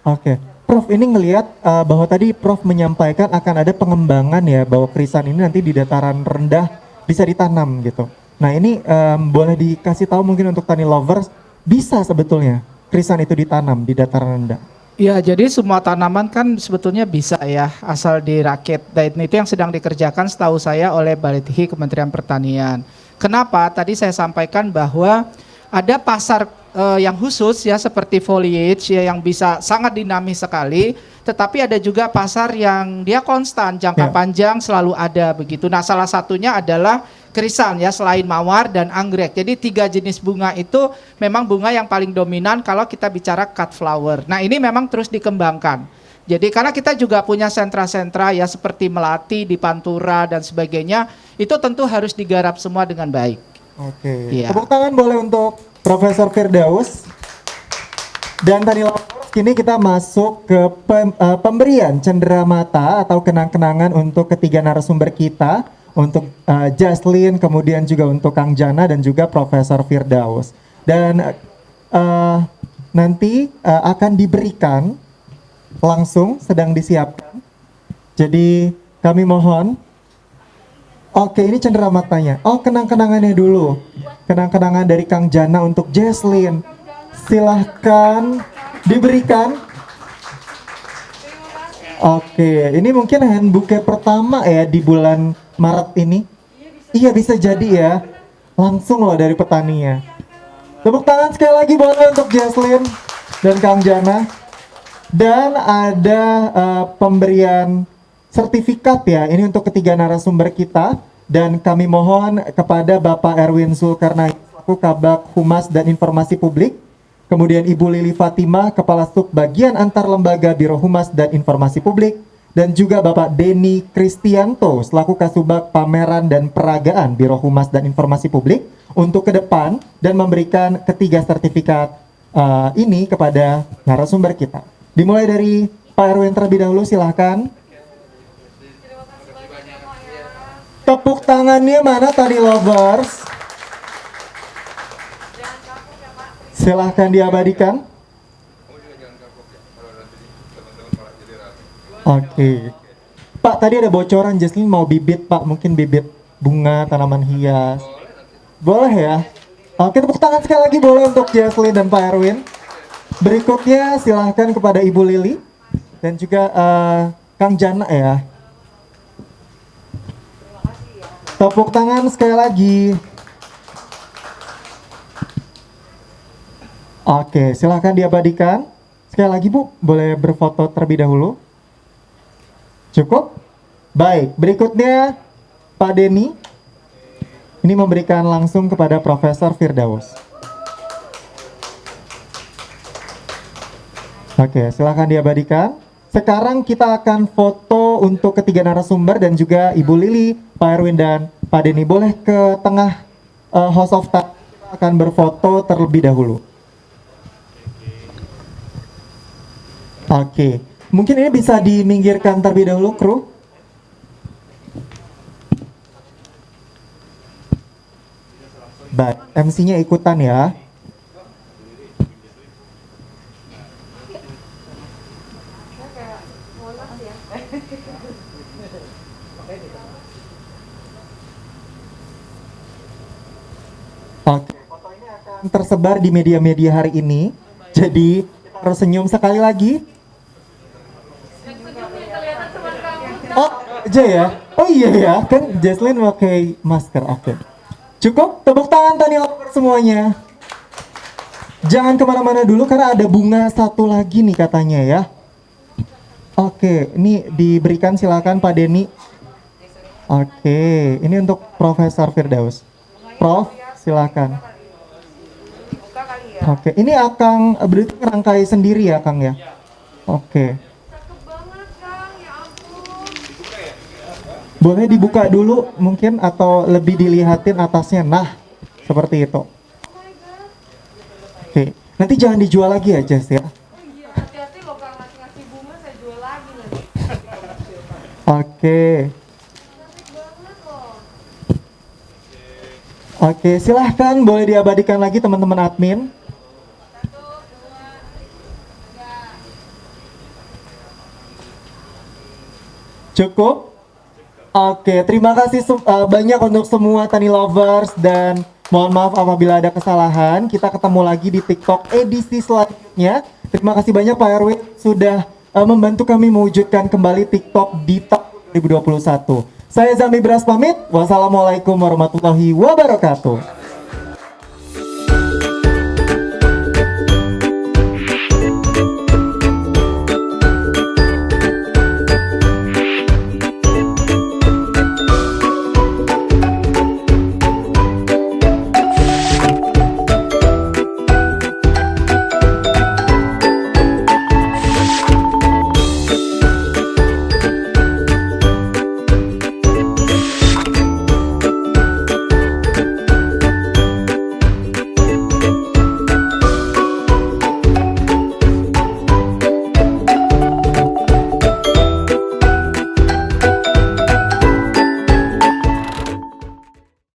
Oke. Prof, ini ngelihat bahwa tadi Prof menyampaikan akan ada pengembangan ya, bahwa krisan ini nanti di dataran rendah bisa ditanam gitu. Nah ini boleh dikasih tahu mungkin untuk tani lovers, bisa sebetulnya krisan itu ditanam di dataran rendah? Ya, jadi semua tanaman kan sebetulnya bisa ya, asal dirakit. Dan itu yang sedang dikerjakan setahu saya oleh Balithi Kementerian Pertanian. Kenapa? Tadi saya sampaikan bahwa ada pasar yang khusus ya seperti foliage ya yang bisa sangat dinamis sekali, tetapi ada juga pasar yang dia konstan, jangka Ya. panjang selalu ada begitu. Nah, salah satunya adalah krisan ya, selain mawar dan anggrek. Jadi 3 jenis bunga itu memang bunga yang paling dominan kalau kita bicara cut flower. Nah, ini memang terus dikembangkan. Jadi karena kita juga punya sentra-sentra ya seperti Melati di Pantura dan sebagainya, itu tentu harus digarap semua dengan baik. Oke, Iya. tepuk tangan boleh untuk Profesor Firdaus. Dan tadi kini kita masuk ke pemberian cenderamata atau kenang-kenangan untuk ketiga narasumber kita, untuk Jesslyn, kemudian juga untuk Kang Jana dan juga Profesor Firdaus. Dan nanti akan diberikan langsung, sedang disiapkan. Jadi kami mohon. Oke, ini cenderamatanya. Oh, kenang-kenangannya dulu. Kenang-kenangan dari Kang Jana untuk Jesslyn. Silahkan diberikan. Oke, ini mungkin hand bouquet pertama ya di bulan Maret ini. Iya, bisa jadi ya. Langsung loh dari petaninya. Tepuk tangan sekali lagi boleh untuk Jesslyn dan Kang Jana. Dan ada pemberian sertifikat ya, ini untuk ketiga narasumber kita, dan kami mohon kepada Bapak Erwin Zulkarnain selaku Kabag Humas dan Informasi Publik, kemudian Ibu Lili Fatimah Kepala Sub Bagian Antar Lembaga Biro Humas dan Informasi Publik, dan juga Bapak Denny Kristianto selaku Kasubag Pameran dan Peragaan Biro Humas dan Informasi Publik untuk ke depan dan memberikan ketiga sertifikat ini kepada narasumber kita. Dimulai dari Pak Erwin terlebih dahulu, silahkan. Tepuk tangannya mana tadi lovers? Silahkan diabadikan. Oke. Pak, tadi ada bocoran Jesslyn mau bibit Pak, mungkin bibit bunga, tanaman hias. Boleh ya? Oke, tepuk tangan sekali lagi boleh untuk Jesslyn dan Pak Erwin. Berikutnya silahkan kepada Ibu Lili dan juga Kang Jana ya. Tepuk tangan sekali lagi. Oke, silahkan diabadikan. Sekali lagi Bu, boleh berfoto terlebih dahulu. Cukup? Baik, berikutnya Pak Denny. Ini memberikan langsung kepada Profesor Firdaus. Oke, silakan diabadikan. Sekarang kita akan foto untuk ketiga narasumber dan juga Ibu Lili, Pak Erwin, dan Pak Denny. Boleh ke tengah host of time, kita akan berfoto terlebih dahulu. Oke, mungkin ini bisa diminggirkan terlebih dahulu, kru. Baik, MC-nya ikutan ya. Oke, foto ini akan tersebar di media-media hari ini. Jadi, kita harus senyum sekali lagi. Oh, aja ya? Oh iya ya, kan Jesslyn pakai masker, oke. Cukup, tepuk tangan Tani Lover semuanya. Jangan kemana-mana dulu karena ada bunga satu lagi nih katanya ya. Oke, ini diberikan silakan Pak Denny. Oke, ini untuk Profesor Firdaus. Prof, silakan. Oke, ini Akang berarti ngerangkai sendiri ya Kang ya? Oke. Boleh dibuka dulu mungkin atau lebih dilihatin atasnya. Nah, seperti itu. Oke, nanti jangan dijual lagi ya Jess ya. Hati-hati loh kalau ngasih bunga saya jual lagi nanti. Oke. Oke, silahkan boleh diabadikan lagi teman-teman admin. Cukup? Oke, terima kasih banyak untuk semua Tani Lovers dan mohon maaf apabila ada kesalahan. Kita ketemu lagi di TikTok edisi selanjutnya. Terima kasih banyak Pak Erwin sudah membantu kami mewujudkan kembali TikTok di tahun 2021. Saya Zami Bras pamit. Wassalamualaikum warahmatullahi wabarakatuh.